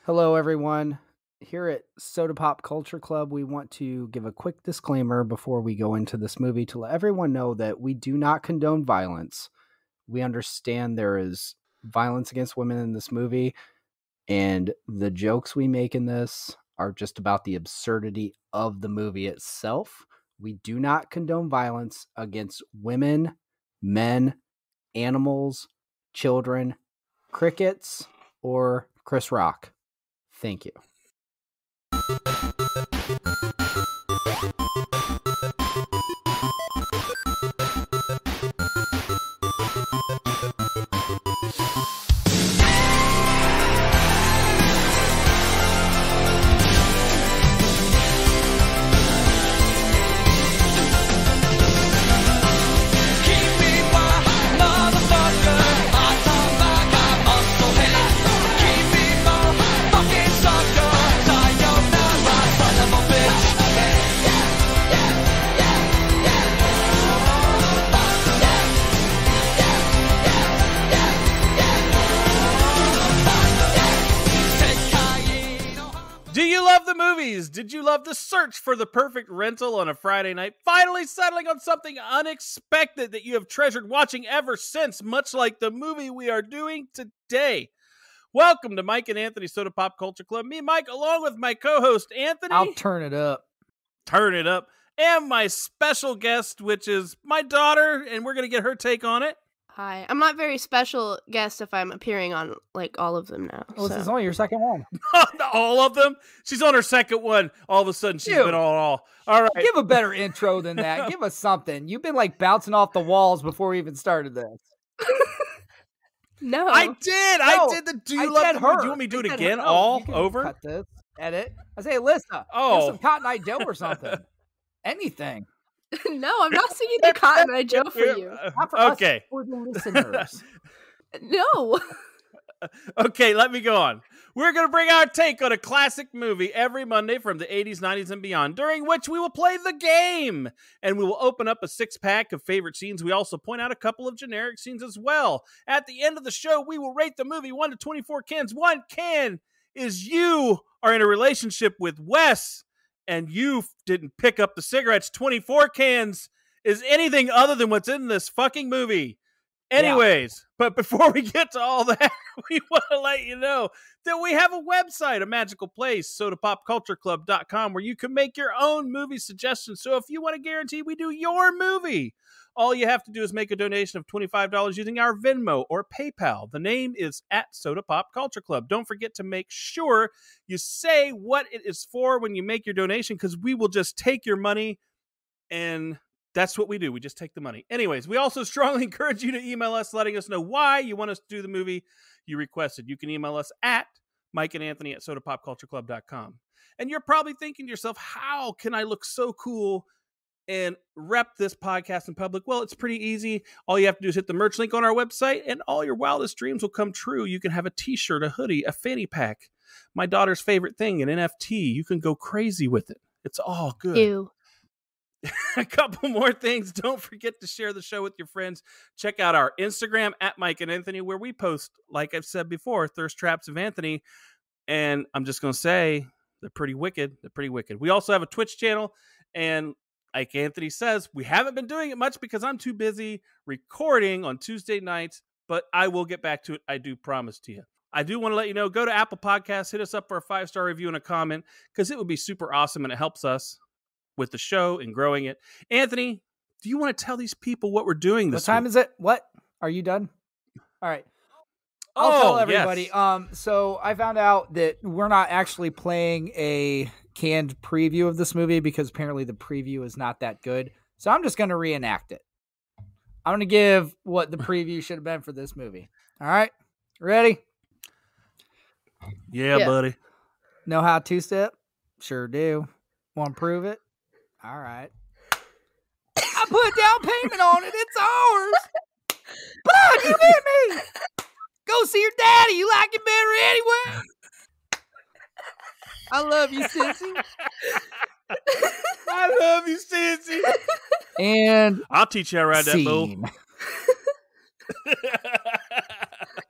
Hello, everyone. Here at Soda Pop Culture Club, we want to give a quick disclaimer before we go into this movie to let everyone know that we do not condone violence. We understand there is violence against women in this movie, and the jokes we make in this are just about the absurdity of the movie itself. We do not condone violence against women, men, animals, children, crickets, or Chris Rock. Thank you. Did you love the search for the perfect rental on a Friday night, finally settling on something unexpected that you have treasured watching ever since, much like the movie we are doing today? Welcome to Mike and Anthony's Soda Pop Culture Club. Me, Mike, along with my co-host, Anthony. I'll turn it up. Turn it up. And my special guest, which is my daughter, and we're going to get her take on it. Hi. I'm not very special guest if I'm appearing on, like, all of them now. Well, this is only your second one. All of them? She's on her second one. All of a sudden, she's been all right. Give a better intro than that. Give us something. You've been, like, bouncing off the walls before we even started this. No. I did. No, I did. Do you love her? Do you want me to do it again? All over? Cut this. Edit. I say, Alyssa, give some Cotton Eye Joe or something. Anything. No, I'm not singing the Cotton Eye Joe for you. Not for us, for the listeners. No. Okay, let me go on. We're going to bring our take on a classic movie every Monday from the 80s, 90s, and beyond, during which we will play the game. And we will open up a 6-pack of favorite scenes. We also point out a couple of generic scenes as well. At the end of the show, we will rate the movie 1 to 24 cans. 1 can is you are in a relationship with Wes, and you didn't pick up the cigarettes. 24 cans is anything other than what's in this fucking movie. Anyways, But before we get to all that, we want to let you know that we have a website, a magical place, sodapopcultureclub.com, where you can make your own movie suggestions. So if you want to guarantee we do your movie, all you have to do is make a donation of $25 using our Venmo or PayPal. The name is at Soda Pop Culture Club. Don't forget to make sure you say what it is for when you make your donation, because we will just take your money, and that's what we do. We just take the money. Anyways, we also strongly encourage you to email us letting us know why you want us to do the movie you requested. You can email us at mikeandanthony@sodapopcultureclub.com. And you're probably thinking to yourself, how can I look so cool and rep this podcast in public? Well, it's pretty easy. All you have to do is hit the merch link on our website, and all your wildest dreams will come true. You can have a t-shirt, a hoodie, a fanny pack, my daughter's favorite thing, an NFT. You can go crazy with it. It's all good. Ew. A couple more things. Don't forget to share the show with your friends. Check out our Instagram at Mike and Anthony, where we post, like I've said before, thirst traps of Anthony. And I'm just going to say, they're pretty wicked. They're pretty wicked. We also have a Twitch channel, and like Anthony says, we haven't been doing it much because I'm too busy recording on Tuesday nights, but I will get back to it. I do promise to you. I do want to let you know, go to Apple Podcasts, hit us up for a 5-star review and a comment, because it would be super awesome, and it helps us with the show and growing it. Anthony, do you want to tell these people what we're doing this week? What time is it? What? Are you done? All right. I'll tell everybody. Yes. So I found out that we're not actually playing a canned preview of this movie because apparently the preview is not that good. So I'm just going to reenact it. I'm going to give what the preview should have been for this movie. All right. Ready? Yeah, buddy. Know how to step? Sure do. Want to prove it? All right. I put down payment on it. It's ours. Bud, you hit me. Go see your daddy. You like it better anyway. I love you, Sissy. I love you, Sissy. And I'll teach you how to ride that bull.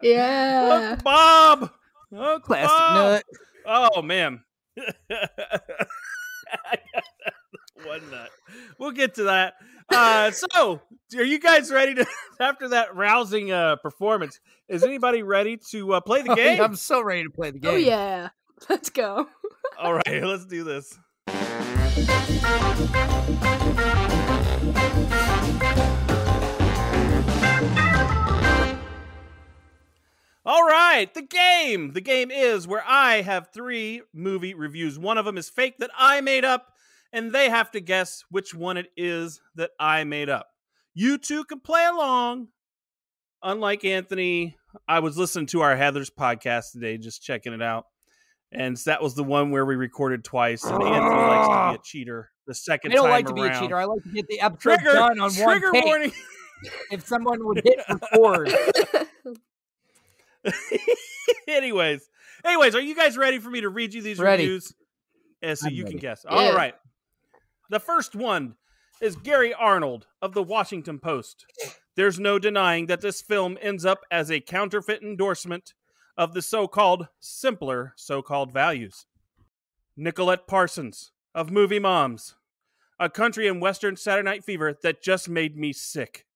Yeah. Uncle Bob. Uncle Plastic Bob. nut. Oh man. One nut. We'll get to that. So, are you guys ready to? After that rousing performance, is anybody ready to play the game? I'm so ready to play the game. Oh yeah, let's go. All right, let's do this. All right, the game. The game is where I have 3 movie reviews. One of them is fake that I made up, and they have to guess which one it is that I made up. You two can play along. Unlike Anthony, I was listening to our Heather's podcast today, just checking it out. And that was the one where we recorded twice, and Anthony likes to be a cheater the second time around. I don't like to be a cheater. I like to get the episode done on one Trigger take. warning. If someone would hit record. Anyways, are you guys ready for me to read you these reviews? So you can guess. Yeah. All right. The first one is Gary Arnold of the Washington Post. There's no denying that this film ends up as a counterfeit endorsement of the so-called simpler so-called values. Nicolette Parsons of Movie Moms. A country and western Saturday Night Fever that just made me sick.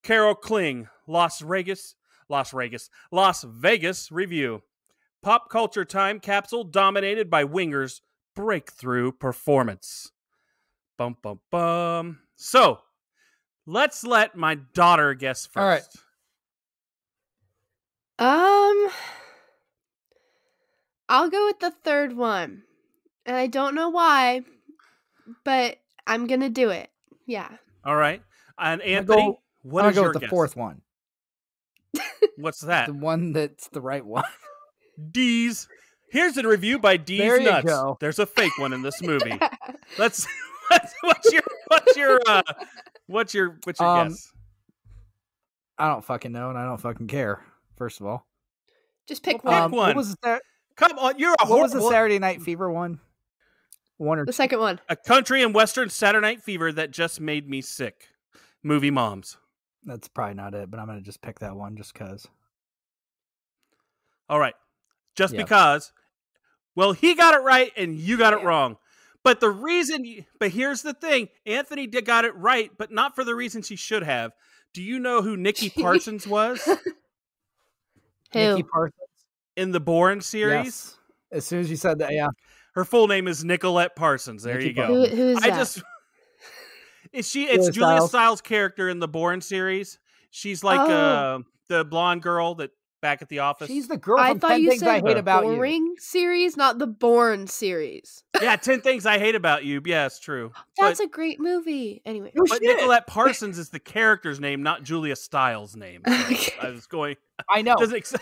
Carol Kling, Las Vegas review. Pop culture time capsule dominated by Winger's breakthrough performance. Bum, bum, bum. So, let's let my daughter guess first. All right. I'll go with the third one. And I don't know why, but I'm going to do it. Yeah. All right. And Anthony, what is your guess? I'm going to go with the fourth one. What's that? The one that's the right one. D's. Here's a review by D's There you Nuts. go. There's a fake one in this movie. What's your guess? I don't fucking know, and I don't fucking care. First of all, just pick one. one. What was the Come on, what was the Saturday Night Fever one? One or the second one. A country and western Saturday Night Fever that just made me sick. Movie Moms. That's probably not it, but I'm gonna just pick that one just because. All right, just because. Well, he got it right and you got it wrong. But but here's the thing: Anthony got it right, but not for the reason she should have. Do you know who Nikki Parsons was? Who? Nikki Parsons In the Bourne series? Yes. As soon as you said that, yeah. Her full name is Nicolette Parsons. There Nikki you go. Who's that? It's Julia Stiles' character in the Bourne series. She's like the blonde girl that back at the office. She's the girl I from thought 10 you Things said I Hate About You. Boring series, not the Bourne series. Yeah, 10 Things I Hate About You. Yeah, it's true. That's a great movie. Anyway. But Nicolette Parsons is the character's name, not Julia Stiles' name. So I was going. I know. It's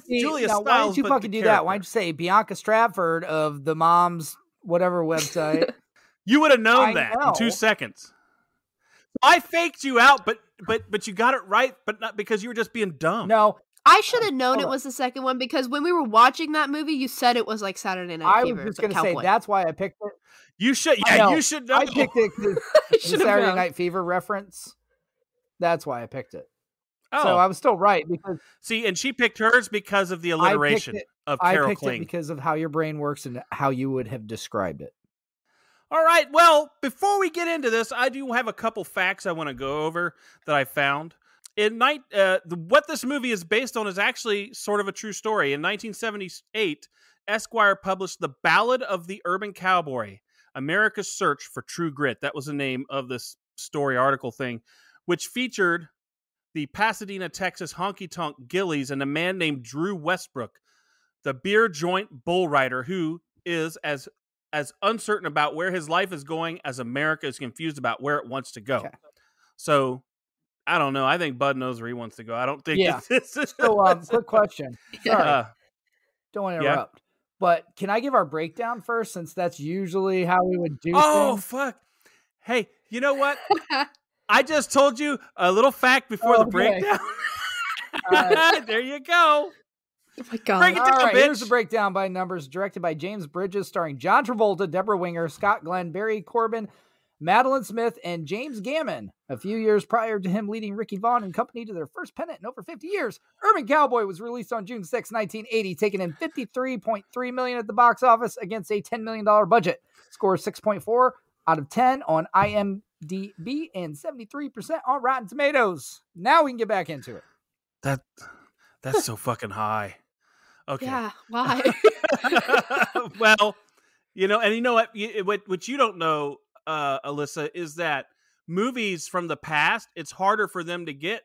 Julia Stiles. Why did you but fucking the do character. that? Why did you say Bianca Stratford of the Mom's whatever website? You would have known I that know. in 2 seconds. I faked you out, but you got it right, but not because you were just being dumb. No. I should have known it was the second one because when we were watching that movie, you said it was like Saturday Night Fever. I was just going to say that's why I picked it. You should. Yeah, you should know. I picked it because the Saturday Night Fever reference. That's why I picked it. Oh. So I was still right because see, and she picked hers because of the alliteration of Carol I picked Kling. it because of how your brain works and how you would have described it. All right. Well, before we get into this, I do have a couple facts I want to go over that I found. What this movie is based on is actually sort of a true story. In 1978, Esquire published The Ballad of the Urban Cowboy, America's Search for True Grit. That was the name of this story article thing, which featured the Pasadena, Texas honky-tonk Gilleys and a man named Drew Westbrook, the beer joint bull rider who is as uncertain about where his life is going as America is confused about where it wants to go. Okay. So, I don't know. I think Bud knows where he wants to go. I don't think this is... So, quick question. Sorry. Don't want to interrupt. But can I give our breakdown first, since that's usually how we would do things? Fuck. Hey, you know what? I just told you a little fact before the breakdown. There you go. Oh my God. Break it down, All right, bitch. here's the breakdown by numbers, directed by James Bridges, starring John Travolta, Deborah Winger, Scott Glenn, Barry Corbin, Madeline Smith and James Gammon. A few years prior to him leading Ricky Vaughn and company to their first pennant in over 50 years, Urban Cowboy was released on June 6, 1980, taking in $53.3 million at the box office against a $10 million budget. Score 6.4 out of 10 on IMDb and 73% on Rotten Tomatoes. Now we can get back into it. That's so fucking high. Okay. Yeah, why? Well, and you know what you don't know, Alyssa, is that movies from the past, it's harder for them to get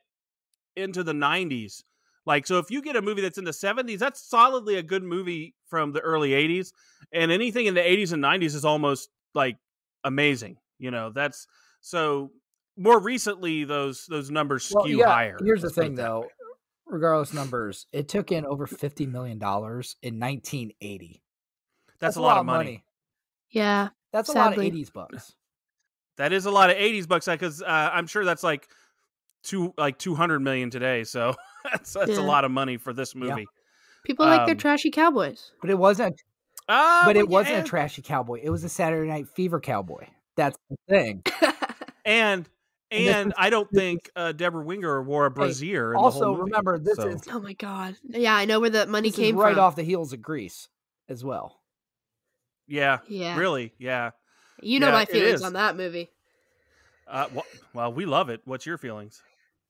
into the 90s. Like, so if you get a movie that's in the 70s, that's solidly a good movie from the early 80s. And anything in the 80s and 90s is almost like amazing. That's so more recently, those numbers skew higher. Here's the thing, though. Regardless numbers, it took in over $50 million in 1980. That's a lot of money. Yeah. That's sadly. a lot of 80s bucks. That is a lot of 80s bucks, because I'm sure that's like 200 million today. So that's a lot of money for this movie. Yeah. People like their trashy cowboys. But it wasn't a trashy cowboy. It was a Saturday Night Fever cowboy. That's the thing. And I don't think Deborah Winger wore a brassiere. Also, remember, this is... Oh, my God. Yeah, I know where the money came right from. off the heels of Grease as well. Yeah. Really, yeah. You know my feelings on that movie. Well, we love it. What's your feelings?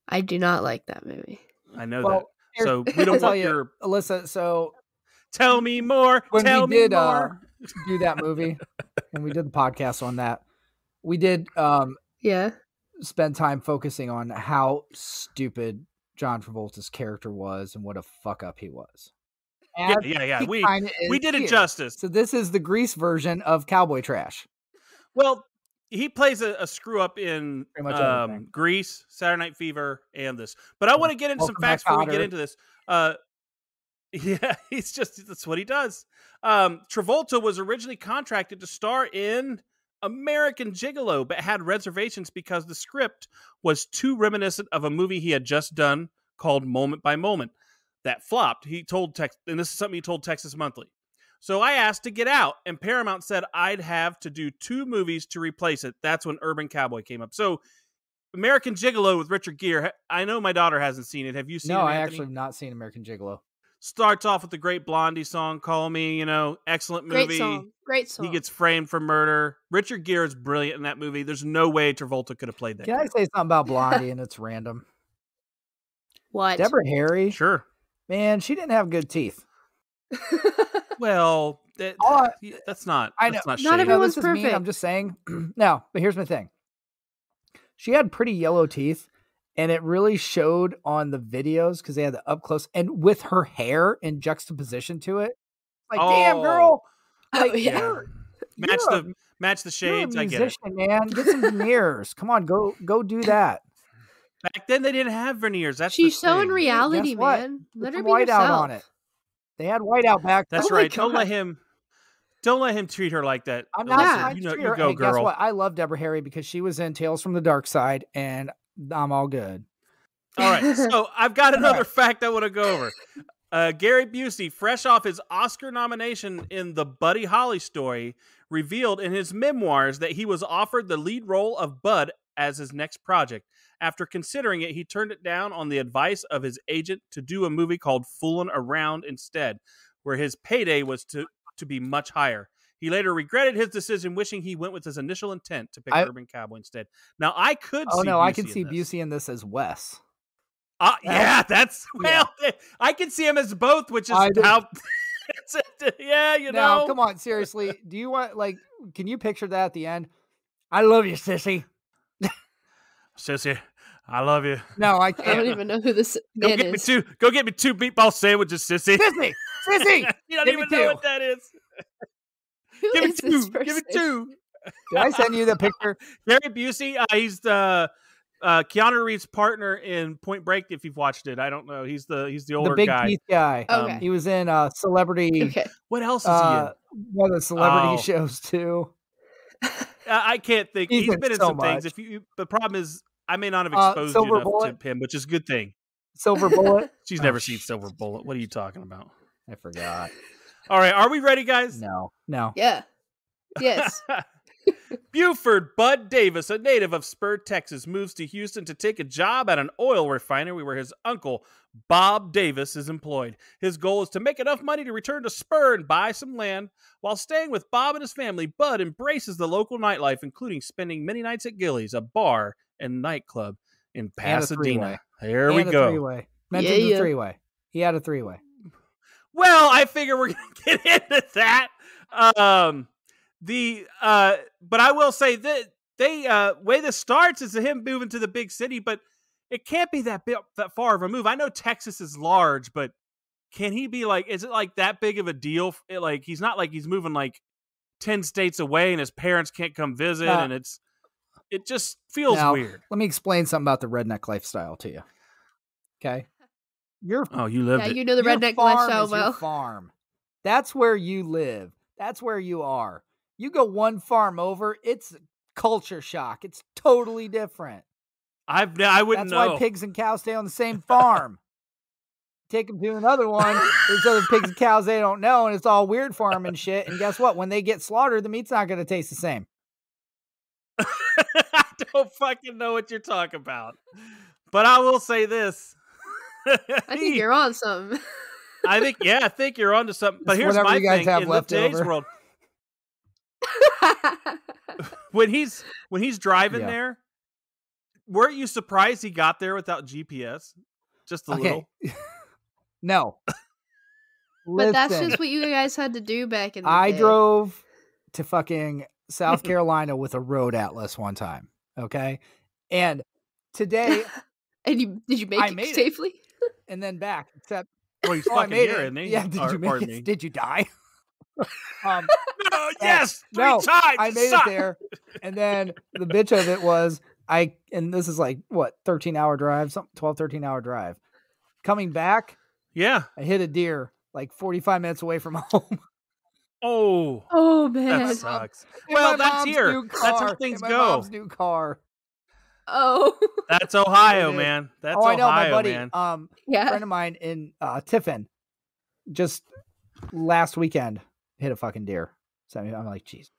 I do not like that movie. I know that. So we don't want your... Alyssa, so... Tell me more. When Tell we did do that movie, when we did the podcast on that, we did... spend time focusing on how stupid John Travolta's character was and what a fuck up he was. Yeah. We did it justice. So this is the Grease version of cowboy trash. Well, he plays a screw up in Grease, Saturday Night Fever, and this. But I want to get into some facts before we get into this. That's what he does. Travolta was originally contracted to star in American Gigolo, but had reservations because the script was too reminiscent of a movie he had just done called Moment by Moment. That flopped. And this is something he told Texas Monthly. So I asked to get out, and Paramount said I'd have to do 2 movies to replace it. That's when Urban Cowboy came up. So American Gigolo with Richard Gere, I know my daughter hasn't seen it. Have you seen it, Anthony? No, I actually have not seen American Gigolo. Starts off with the great Blondie song, Call Me, excellent movie. Great song. He gets framed for murder. Richard Gere is brilliant in that movie. There's no way Travolta could have played that. Can I say something about Blondie and it's random? What? Deborah Harry? Sure. Man, she didn't have good teeth. Well, that's not. I know. That's not shady. Not everyone's this is perfect. mean, I'm just saying. No, but here's my thing. She had pretty yellow teeth. And it really showed on the videos because they had the up close and with her hair in juxtaposition to it. Like, damn, girl. Like, match the shades. You're a musician, I get it. Man. Get some veneers. Come on, go do that. Back then, they didn't have veneers. She's so in reality, man. Let her be white herself. out on it. They had white out back. That's right. Don't let him treat her like that. I'm not trying to treat her. Go, hey, girl. Guess what? I love Deborah Harry because she was in Tales from the Dark Side, and I'm all good. All right, so I've got another fact I want to go over. Gary Busey, fresh off his Oscar nomination in the Buddy Holly story, revealed in his memoirs that he was offered the lead role of Bud as his next project. After considering it, he turned it down on the advice of his agent to do a movie called Foolin' Around instead, where his payday was to be much higher. He later regretted his decision, wishing he went with his initial intent to pick Urban Cowboy instead. Now, I could see Busey I can see Busey in this as Wes. Yeah, I can see him as both, which is how... yeah, Now, come on, seriously. Do you want, can you picture that at the end? I love you, Sissy. Sissy, I love you. No, I can't. I don't even know who this man is. Go get me 2 meatball sandwiches, Sissy. Sissy! You don't even know what that is. Give me 2. Give me 2. Did I send you the picture? Gary Busey, he's the Keanu Reeves' partner in Point Break. If you've watched it, I don't know. He's the older big guy. Teeth guy. Okay. He was in Celebrity. Okay. What else is he in? One of the celebrity shows too. I can't think. He's been in some things. The problem is, I may not have exposed you enough to him, which is a good thing. Silver Bullet. She's never seen Silver Bullet. What are you talking about? I forgot. All right, are we ready, guys? No. Yeah. Yes. Buford Bud Davis, a native of Spur, Texas, moves to Houston to take a job at an oil refinery where his uncle, Bob Davis, is employed. His goal is to make enough money to return to Spur and buy some land. While staying with Bob and his family, Bud embraces the local nightlife, including spending many nights at Gilley's, a bar and nightclub in Pasadena. There we go. Three-way. Mentioned the three-way. He had a three-way. Well, I figure we're going to get into that. But I will say that way this starts is him moving to the big city, but it can't be that far of a move. I know Texas is large, but can he be like, is it like that big of a deal? Like, he's not like he's moving like 10 states away and his parents can't come visit. And it just feels weird. Let me explain something about the redneck lifestyle to you. Okay. You lived it. You know the redneck lifestyle well. Your farm. That's where you live. That's where you are. You go one farm over, it's culture shock. It's totally different. I wouldn't know. That's why pigs and cows stay on the same farm. Take them to another one. There's other pigs and cows they don't know, and it's all weird for them and shit. And guess what? When they get slaughtered, the meat's not going to taste the same. I don't fucking know what you're talking about. But I will say this. I think you're on something. I think you're onto something. But here's my thing in today's world. When he's driving there, weren't you surprised he got there without GPS? Just a little. No. But that's just what you guys had to do back in the day. I drove to fucking South Carolina with a road atlas one time. Okay. And today. And did you make it safely? And then back. Except. Well, he's fucking here, isn't he? Yeah. Did you make it? Did you die? Yes, three times. I made it there, and then the bitch of it was and this is like what 13-hour drive, 13-hour drive. Coming back, I hit a deer like 45 minutes away from home. Oh man, that sucks. Well, that's here. That's how things go. My mom's new car. Oh, that's Ohio, man. That's Ohio, I know, my buddy. Man. Friend of mine in Tiffin, just last weekend hit a fucking deer. So I'm like, geez.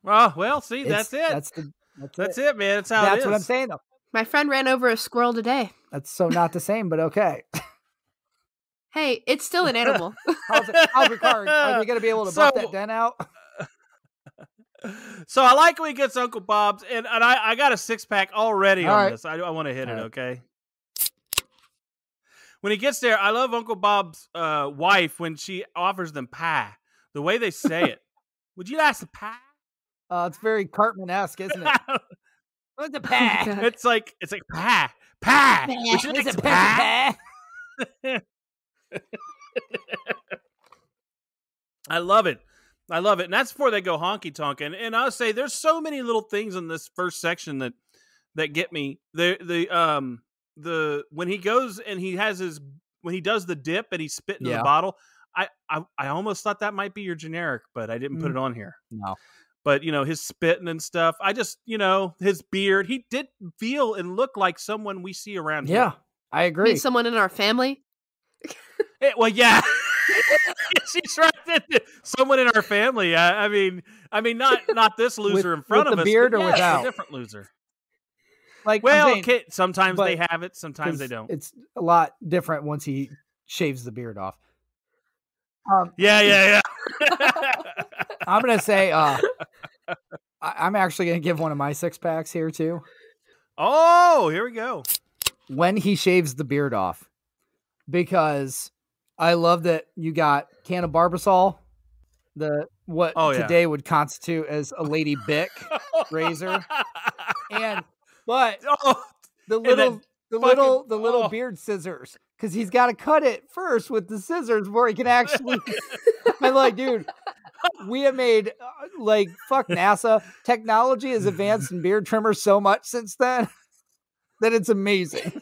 Oh, well, see, that's it. That's it, man. That's how it is. That's what I'm saying, though. My friend ran over a squirrel today. That's so not the same, but okay. Hey, it's still an animal. How's your car? Are we going to be able to buff that dent out? So I like when he gets Uncle Bob's, and I got a 6-pack already on this. I want to hit it, okay? When he gets there, I love Uncle Bob's wife when she offers them pie. The way they say it. Would you like some pie? It's very Cartman-esque, isn't it? What's a pie? It's like pie. Pie. Would you like some pie? I love it. And that's before they go honky tonk. And I'll say there's so many little things in this first section that get me. When he goes and he has when he does the dip and he's spitting in the bottle, I almost thought that might be your generic, but I didn't put it on here. No. But, his spitting and stuff, I just, his beard, he did feel and look like someone we see around here. Yeah, I agree. Someone in our family? Well, yeah. She's right. Someone in our family. I mean, not this loser in front of us. With the beard or without? A different loser. Like, well, sometimes they have it, sometimes they don't. It's a lot different once he shaves the beard off. Yeah. I'm gonna say, I'm actually gonna give one of my 6-packs here too. Oh, here we go. When he shaves the beard off, because I love that you got can of Barbasol, today would constitute as a Lady Bic razor, but the little beard scissors, because he's got to cut it first with the scissors before he can actually. I'm like, dude, we have made fuck NASA. Technology has advanced in beard trimmers so much since then that it's amazing.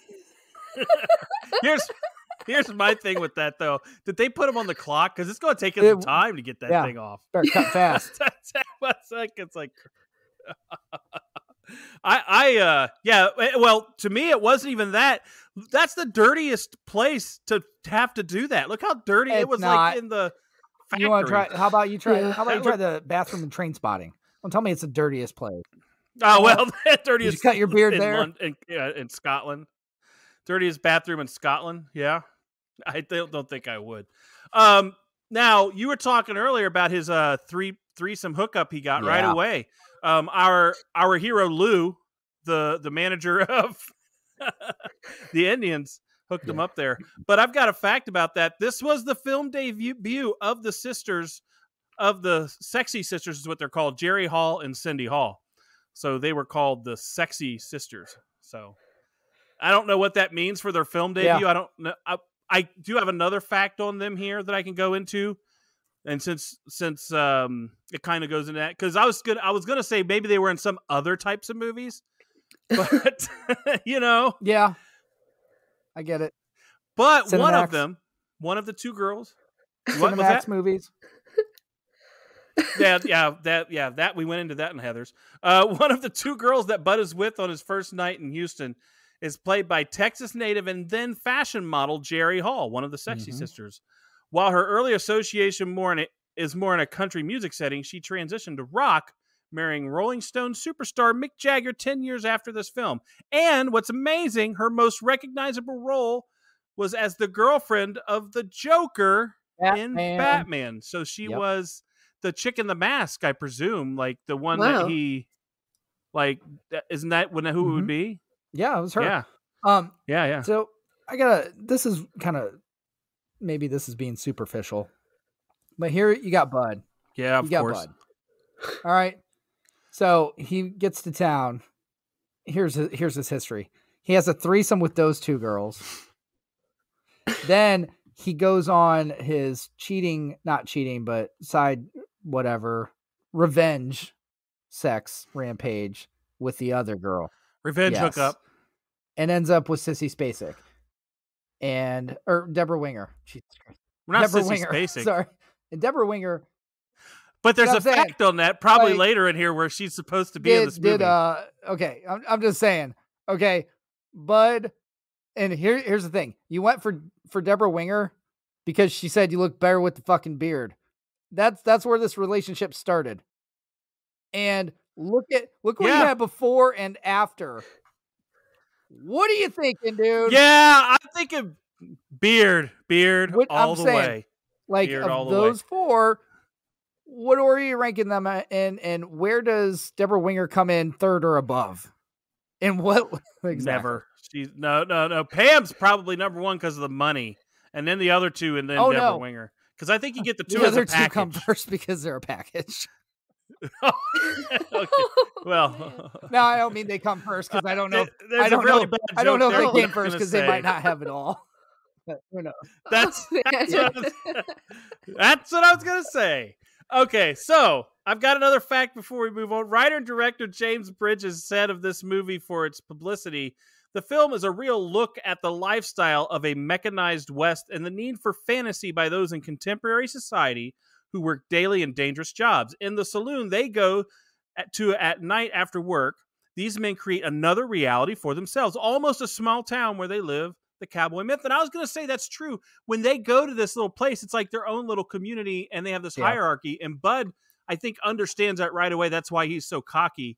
Here's my thing with that though. Did they put him on the clock? Because it's going to take him some time to get that thing off. Better cut fast. It's like. Well, to me, it wasn't even that. That's the dirtiest place to have to do that. Look how dirty it was, like in the factory. You want to try? How about you try the bathroom in Train Spotting? Don't tell me it's the dirtiest place. Oh, well, the dirtiest. Did you cut your beard there? In Scotland. Dirtiest bathroom in Scotland. Yeah. I don't think I would. Now, you were talking earlier about his threesome hookup he got right away. Our hero, Lou, the manager of the Indians, hooked him up there. But I've got a fact about that. This was the film debut of the sisters, of the Sexy Sisters is what they're called, Jerry Hall and Cindy Hall. So they were called the Sexy Sisters. So I don't know what that means for their film debut. I don't know. I do have another fact on them here that I can go into. And since it kind of goes into that, because I was gonna say maybe they were in some other types of movies, but Yeah, I get it. But Cinemax. one of the two girls, what was that? Movies. That we went into that in Heather's. One of the two girls that Bud is with on his first night in Houston is played by Texas native and then fashion model Jerry Hall, one of the Sexy Sisters. While her early association is more in a country music setting, she transitioned to rock, marrying Rolling Stone superstar Mick Jagger 10 years after this film. And what's amazing, her most recognizable role was as the girlfriend of the Joker in Batman. So she was the chick in the mask, I presume, like the one that he, like, isn't that who it would be? Yeah, it was her. Yeah. Yeah. So this is kind of, maybe this is being superficial, but here you got Bud. Yeah, of course. Bud. All right. So he gets to town. Here's his history. He has a threesome with those two girls. Then he goes on his not cheating, but side revenge sex rampage with the other girl. Revenge hookup. And ends up with Sissy Spacek. Or Deborah Winger. Jesus Christ. We're not Deborah Sissy Winger. Spacek. Sorry. And Deborah Winger. But there's a fact on that, probably later in here, where she's supposed to be in this movie. Okay, I'm just saying. Okay, Bud, and here's the thing. You went for Deborah Winger because she said you look better with the fucking beard. That's where this relationship started. And look what you had before and after. What are you thinking, dude? Yeah, I'm thinking beard all the way. Like, of those four, what order are you ranking them in, and where does Deborah Winger come in, third or above? And what? Exactly. Never. She's no. Pam's probably number one because of the money, and then the other two, and then Deborah Winger. Because I think you get the two as a package. The other two come first because they're a package. Okay. Well, no, I don't mean they come first because I don't know. I don't know if they came first because they might not have it all. But who knows? That's what I was gonna say. Okay, so I've got another fact before we move on. Writer and director James Bridges said of this movie for its publicity, the film is a real look at the lifestyle of a mechanized West and the need for fantasy by those in contemporary society who work daily and dangerous jobs. In the saloon they go to at night after work, these men create another reality for themselves, almost a small town where they live, the cowboy myth. And I was going to say that's true. When they go to this little place, it's like their own little community, and they have this hierarchy. And Bud, I think, understands that right away. That's why he's so cocky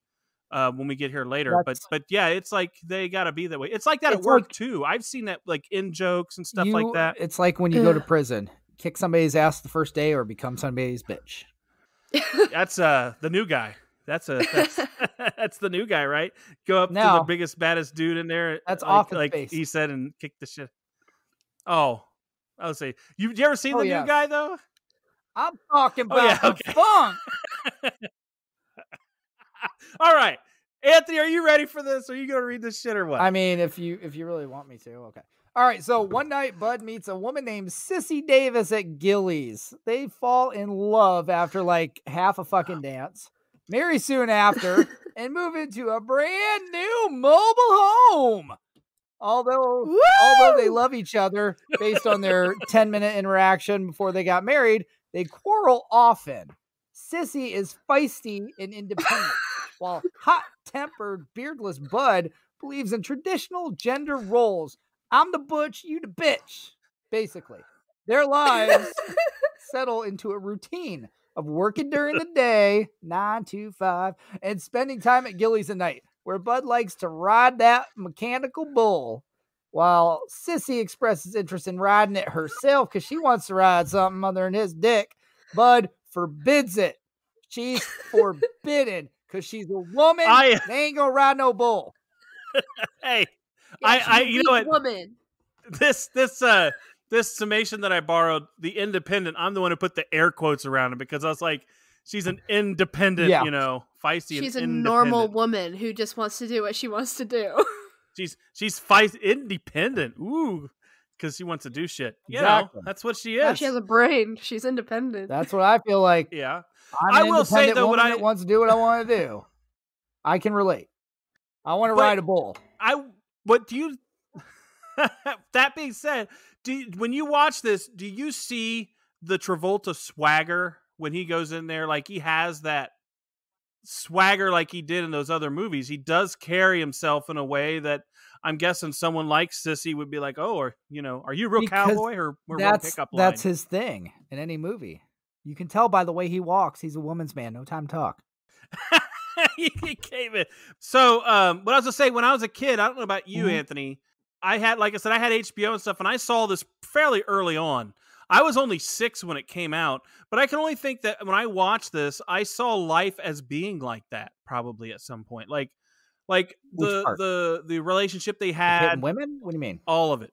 when we get here later. But yeah, it's like they got to be that way. It's like that at work, too. I've seen that, like, in jokes and stuff like that. It's like when you go to prison. Kick somebody's ass the first day or become somebody's bitch. That's the new guy. That's that's the new guy, right? Go up to the biggest, baddest dude in there. That's Office like Space. He said, and kick the shit. Oh, I would say, you ever seen the new guy though? I'm talking about the funk. All right, Anthony, are you ready for this? Are you going to read this shit or what? I mean, if you really want me to, okay. All right, so one night, Bud meets a woman named Sissy Davis at Gilley's. They fall in love after like half a fucking dance, marry soon after, and move into a brand new mobile home. Although they love each other based on their 10-minute interaction before they got married, they quarrel often. Sissy is feisty and independent, while hot-tempered, beardless Bud believes in traditional gender roles. I'm the butch, you the bitch, basically. Their lives settle into a routine. of working during the day, 9 to 5, and spending time at Gilley's at night, where Bud likes to ride that mechanical bull, while Sissy expresses interest in riding it herself because she wants to ride something other than his dick. Bud forbids it. She's forbidden because she's a woman. They ain't gonna ride no bull. Hey, Yeah, you know what? Woman. This summation that I borrowed, the independent, I'm the one who put the air quotes around it because I was like, she's an independent, feisty. She's a normal woman who just wants to do what she wants to do. She's feisty, independent. Ooh, because she wants to do shit. Exactly. That's what she is. Yeah, she has a brain. She's independent. That's what I feel like. Yeah. I will say though, that wants to do what I want to do. I can relate. I want to ride a bull. That being said, when you watch this, do you see the Travolta swagger when he goes in there? Like he has that swagger like he did in those other movies. He does carry himself in a way that I'm guessing someone like Sissy would be like, oh, or are you a real cowboy or we're real pickup line? That's his thing in any movie. You can tell by the way he walks. He's a woman's man. No time to talk. He came in. So, what I was gonna say, when I was a kid, I don't know about you, Anthony. I had HBO and stuff, and I saw this fairly early on. I was only 6 when it came out, but I can only think that when I watched this, I saw life as being like that probably at some point. Like the relationship they had. Hitting women? What do you mean? All of it.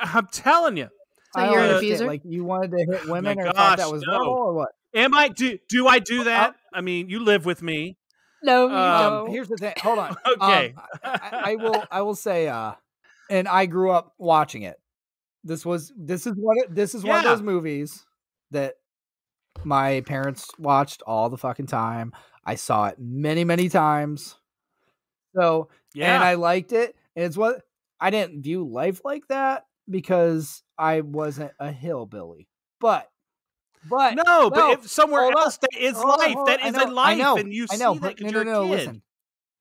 I'm telling you. So you're an abuser? Like you wanted to hit women or thought that was normal or what? Am I? Do I do that? I mean, you live with me. No, Here's the thing. Hold on. Okay. I will say, and I grew up watching it. This is one of those movies that my parents watched all the fucking time. I saw it many, many times. So, and I liked it. And it's what I didn't view life like that because I wasn't a hillbilly. But if somewhere else that is life, that is a life, and you see that because you're a kid. Listen,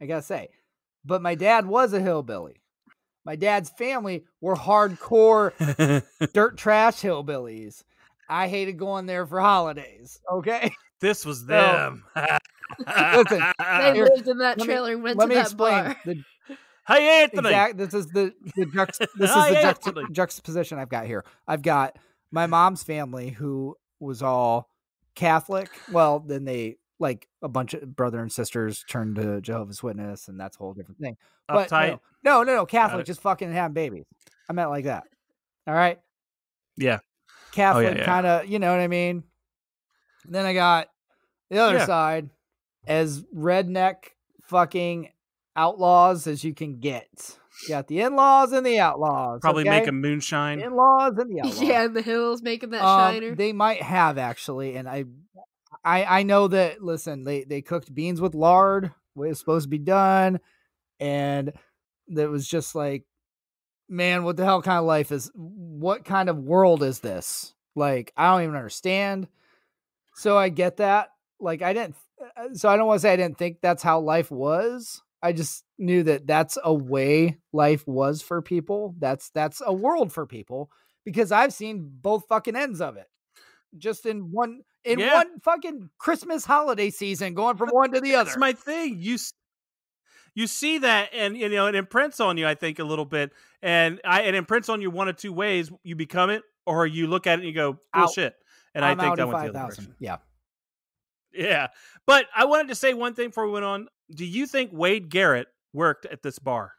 I gotta say, but my dad was a hillbilly. My dad's family were hardcore dirt trash hillbillies. I hated going there for holidays. Okay, this was them. Listen, they lived in that trailer and went to that bar. Hey, Anthony. This is the juxtaposition I've got here. I've got my mom's family who was all Catholic. Well, then they like a bunch of brother and sisters turned to Jehovah's Witness, and that's a whole different thing. But uptight. No, Catholic, just fucking having babies. I meant like that. All right. Yeah. Catholic kind of, you know what I mean? And then I got the other side as redneck fucking outlaws as you can get. You got the in-laws and the outlaws. Probably make a moonshine. In-laws and the outlaws. Yeah, in the hills making that shiner. They might have actually, and I know that. Listen, they cooked beans with lard. The way it's supposed to be done, and that was just like, man, what the hell kind of life is? What kind of world is this? Like, I don't even understand. So I get that. Like, I don't want to say I didn't think that's how life was. I just knew that that's a way life was for people. That's a world for people because I've seen both fucking ends of it. Just in one fucking Christmas holiday season, going from one to the other. That's my thing. You see that, and it imprints on you, I think, a little bit, and it imprints on you one of two ways: you become it, or you look at it and you go, bullshit. And I think that went the other direction. Yeah. But I wanted to say one thing before we went on. Do you think Wade Garrett worked at this bar?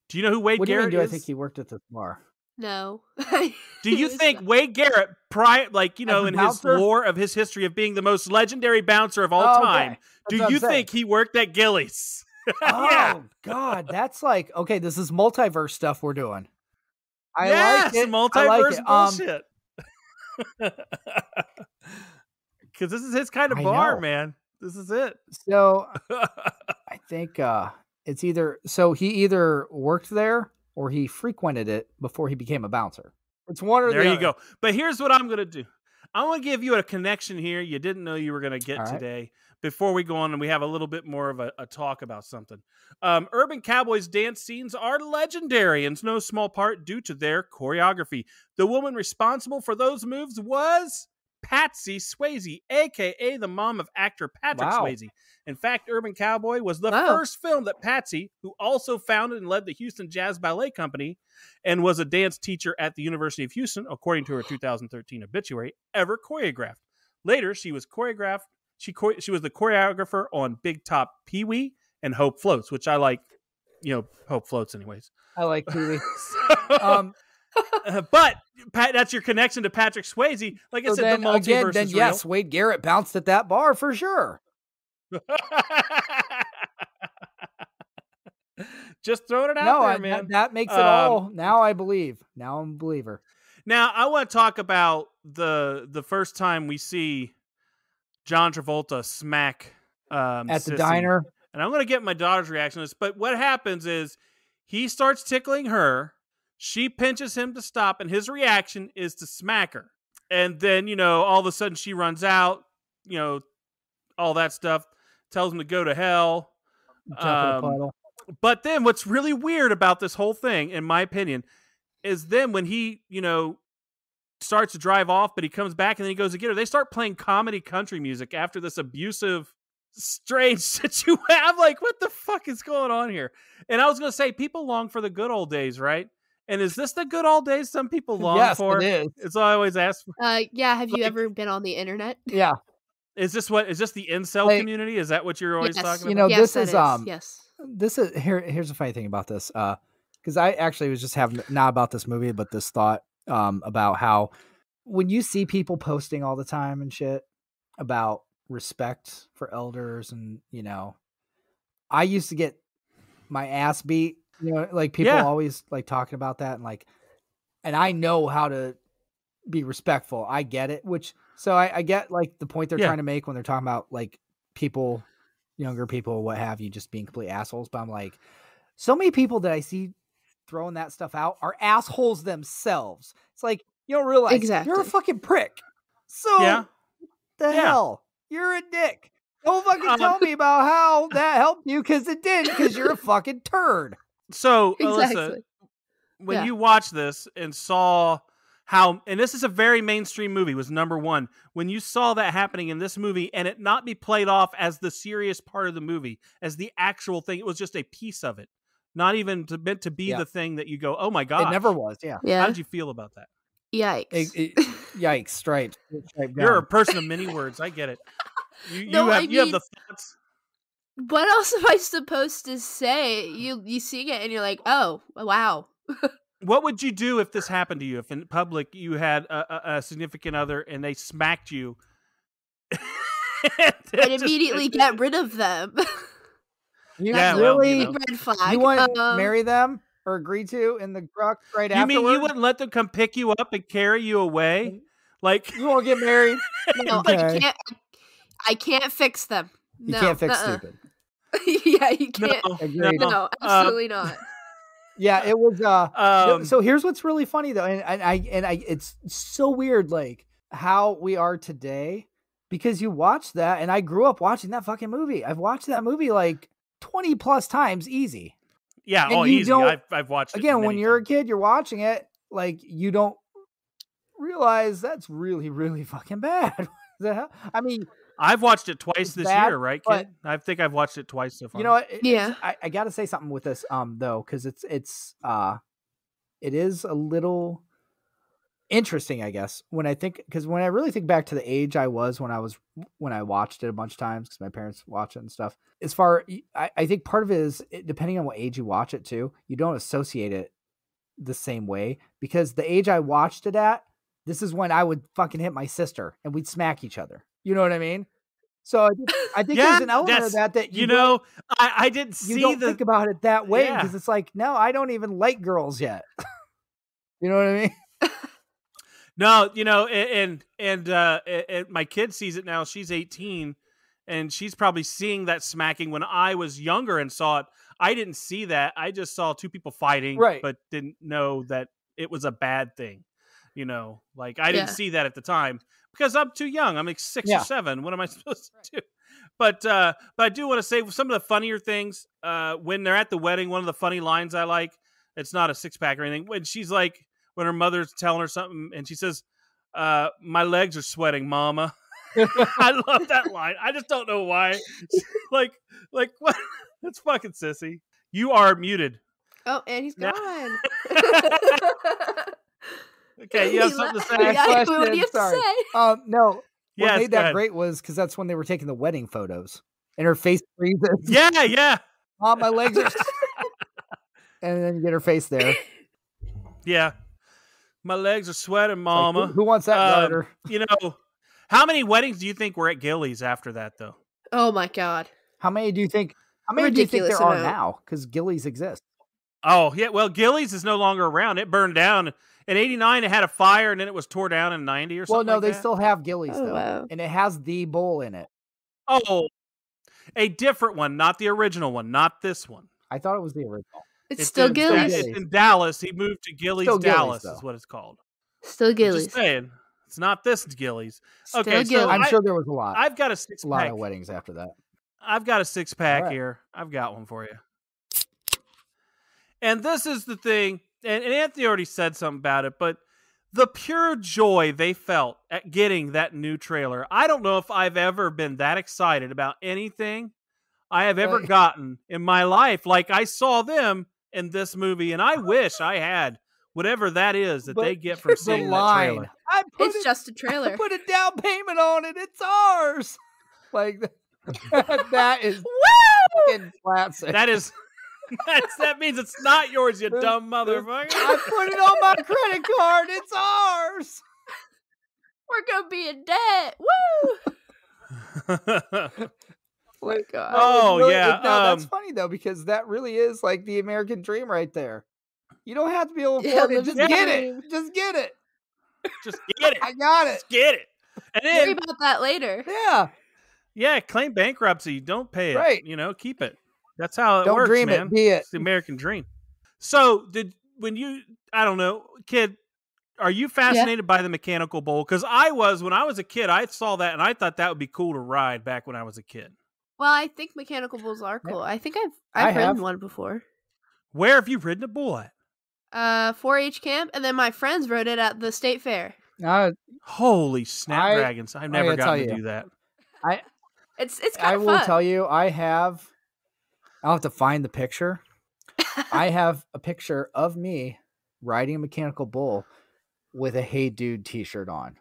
Do you know who Wade Garrett is? I think he worked at this bar? No. Do you think Wade Garrett, in his lore of his history of being the most legendary bouncer of all time, do you think he worked at Gilley's? Oh, God. That's like, okay, this is multiverse stuff we're doing. I like it. Multiverse bullshit. Because this is his kind of bar, man. This is it. So I think it's either he either worked there or he frequented it before he became a bouncer. It's one or the other. There you go. But here's what I'm going to do. I'm going to give you a connection here you didn't know you were going to get today before we go on and we have a little bit more of a talk about something. Urban Cowboys dance scenes are legendary in no small part due to their choreography. The woman responsible for those moves was Patsy Swayze, a.k.a. the mom of actor Patrick Wow. Swayze. In fact, Urban Cowboy was the Wow. first film that Patsy, who also founded and led the Houston Jazz Ballet Company and was a dance teacher at the University of Houston, according to her 2013 obituary, ever choreographed. Later, she was choreographed. She was the choreographer on Big Top Pee-wee and Hope Floats, which I like, Hope Floats anyways. I like Pee-wee. But Pat, that's your connection to Patrick Swayze. Like I So said, then, the multiverse again, then is yes, Wade Garrett bounced at that bar for sure. real. Just throwing it out there, man. That makes it all. Now I believe. Now I'm a believer. Now I want to talk about the first time we see John Travolta smack At the Sissy. diner. And I'm going to get my daughter's reaction to this. But what happens is he starts tickling her. She pinches him to stop, and his reaction is to smack her. And then, all of a sudden she runs out, all that stuff, tells him to go to hell. Jump in a puddle. But then what's really weird about this whole thing, in my opinion, is then when he, starts to drive off, but he comes back and then he goes to get her, they start playing comedy country music after this abusive, strange situation. I'm like, what the fuck is going on here? And I was going to say, people long for the good old days, right? And is this the good old days some people long for? It is. It's all I always ask for. Yeah. Have you ever been on the internet? Yeah. Is this the incel community? Is that what you're always talking about? Yes, this is yes. This is here's the funny thing about this. Because I actually was just having not about this movie, but this thought about how when you see people posting all the time and shit about respect for elders, and I used to get my ass beat. Like people always like talking about that, and I know how to be respectful. I get it, so I get like the point they're trying to make when they're talking about like people, younger people, what have you, just being complete assholes. But I'm like, so many people that I see throwing that stuff out are assholes themselves. It's like, you don't realize you're a fucking prick. So the hell, you're a dick. Don't fucking tell me about how that helped you, because it didn't, because you're a fucking turd. So, Alyssa, when you watched this and saw how, and this is a very mainstream movie, was number one, when you saw that happening in this movie and it not be played off as the serious part of the movie, as the actual thing, it was just a piece of it, not even meant to be the thing that you go, oh my God. It never was, yeah. How did you feel about that? Yikes. Yikes, straight You're a person of many words. I get it. You have the thoughts. What else am I supposed to say? You see it and you're like, oh, wow. What would you do if this happened to you? If in public you had a significant other and they smacked you? I'd immediately get rid of them. That's really red flag. You want to marry them or agree to in the truck right afterwards? You mean you wouldn't let them come pick you up and carry you away? Like, you won't get married? No, Okay. I can't fix them. You can't fix stupid. Yeah, you can't. No, absolutely not. Yeah, it was. So here's what's really funny though, and I it's so weird, like how we are today, because you watch that, and I grew up watching that fucking movie. I've watched that movie like 20 plus times, easy. Yeah, and easy. I've watched it again. When you're a kid, you're watching it, like you don't realize that's really, really fucking bad. I mean, I've watched it twice this year, right, kid? I think I've watched it twice so far. You know what? Yeah. I got to say something with this, though, because it is a little interesting, I guess, when I really think back to the age I was when I watched it a bunch of times, because my parents watch it and stuff. I think part of it is, depending on what age you watch it too, you don't associate it the same way, because the age I watched it at, this is when I would fucking hit my sister and we'd smack each other. You know what I mean? So I think there's an element of that I didn't see. You don't think about it that way, because it's like, no, I don't even like girls yet. You know what I mean? No, and my kid sees it now. She's 18, and she's probably seeing that smacking. When I was younger and saw it, I didn't see that. I just saw two people fighting, but didn't know that it was a bad thing. Like I didn't see that at the time, because I'm too young. I'm like 6 or 7. What am I supposed to do? But I do want to say some of the funnier things when they're at the wedding. One of the funny lines I like, it's not a six pack or anything, when she's like, when her mother's telling her something and she says, My legs are sweating, mama. I love that line. I just don't know why. like what? That's fucking Sissy. You are muted. Oh, and he's gone. Okay, you have something to say? Yeah, what do you have to say? No. Yes, What made that great was because that's when they were taking the wedding photos. And her face freezes. Yeah. Oh, my legs are... and then you get her face there. Yeah. My legs are sweating, mama. Like, who wants that garter? How many weddings do you think were at Gilley's after that, though? Oh, my God. How many do you think there are now? Because Gilley's exist. Oh, yeah. Well, Gilley's is no longer around. It burned down. In 89, it had a fire, and then it was tore down in 90 or something. Well, no, they still have Gilley's, though. Wow. And it has the bowl in it. Oh, a different one, not the original one, not this one. I thought it was the original. It's still Gilley's. It's in Dallas. He moved to Gilley's, Dallas, is what it's called. Still Gilley's. Just saying. It's not this Gilley's. Okay, so I'm sure there was a lot. I've got a 6-pack. A lot of weddings after that. I've got a 6-pack here. I've got one for you. And this is the thing, and Anthony already said something about it, but the pure joy they felt at getting that new trailer. I don't know if I've ever been that excited about anything I have ever gotten in my life. Like I saw them in this movie, and I wish I had whatever that is that they get from seeing that trailer. It's just a trailer. I put a down payment on it. It's ours. Like that is fucking classic. That means it's not yours, you dumb motherfucker. I put it on my credit card. It's ours. We're gonna be in debt. Woo! Oh, God. Oh, really, yeah. That's funny, though, because that really is like the American dream right there. You don't have to be able to afford it. Just get it. Just get it. Just get it. I got it. Just get it. And then, worry about that later. Yeah. Yeah, claim bankruptcy. Don't pay it. Right. Keep it. That's how it Don't works, dream man. it. Be it. It's the American dream. So, I don't know, kid, are you fascinated by the mechanical bull? Because I was, when I was a kid, I saw that and I thought that would be cool to ride back when I was a kid. Well, I think mechanical bulls are cool. I think I I've have ridden one before. Where have you ridden a bull at? 4-H camp, and then my friends rode it at the state fair. Holy snapdragons! I've never gotten to do that. It's kind of fun. I will tell you, I'll have to find the picture. I have a picture of me riding a mechanical bull with a Hey Dude t-shirt on.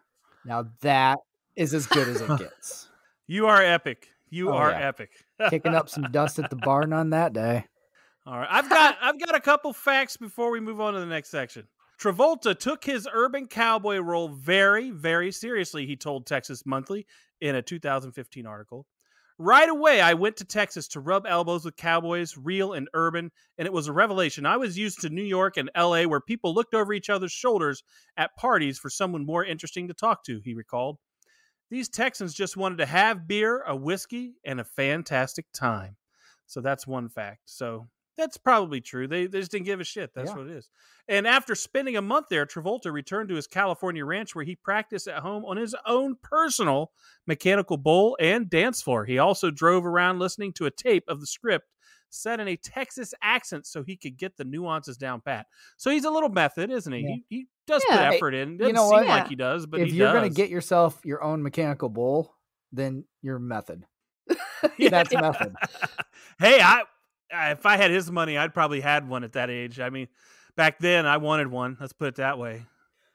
Now that is as good as it gets. You are epic. You are epic. Kicking up some dust at the barn on that day. All right. I've got a couple facts before we move on to the next section. Travolta took his urban cowboy role very, very seriously, he told Texas Monthly in a 2015 article. Right away, I went to Texas to rub elbows with cowboys, real and urban, and it was a revelation. I was used to New York and LA where people looked over each other's shoulders at parties for someone more interesting to talk to, he recalled. These Texans just wanted to have beer, a whiskey, and a fantastic time. So that's one fact. So that's probably true. They just didn't give a shit. That's what it is. And after spending a month there, Travolta returned to his California ranch where he practiced at home on his own personal mechanical bull and dance floor. He also drove around listening to a tape of the script set in a Texas accent so he could get the nuances down pat. So he's a little method, isn't he? Yeah. He does put effort in. Doesn't seem like he does, but if you're going to get yourself your own mechanical bull, then you're method. That's method. Hey, if I had his money, I'd probably had one at that age. I mean, back then I wanted one. Let's put it that way.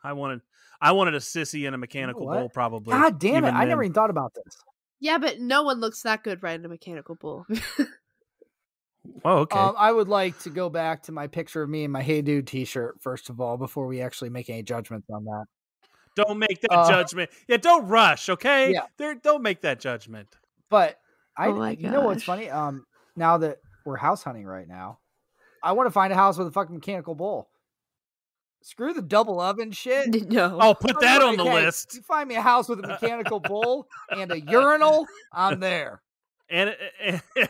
I wanted a Sissy and a mechanical bull, probably. God damn it! I never even thought about this. Yeah, but no one looks that good riding a mechanical bull. Oh, okay. I would like to go back to my picture of me in my Hey Dude t-shirt first of all before we actually make any judgments on that. Don't make that judgment. Yeah, don't rush. Okay. Yeah. Don't make that judgment. But you know what's funny? Now that we're house hunting right now, I want to find a house with a fucking mechanical bull. Screw the double oven shit. No. Oh, put that on the list. You find me a house with a mechanical bull and a urinal, I'm there. And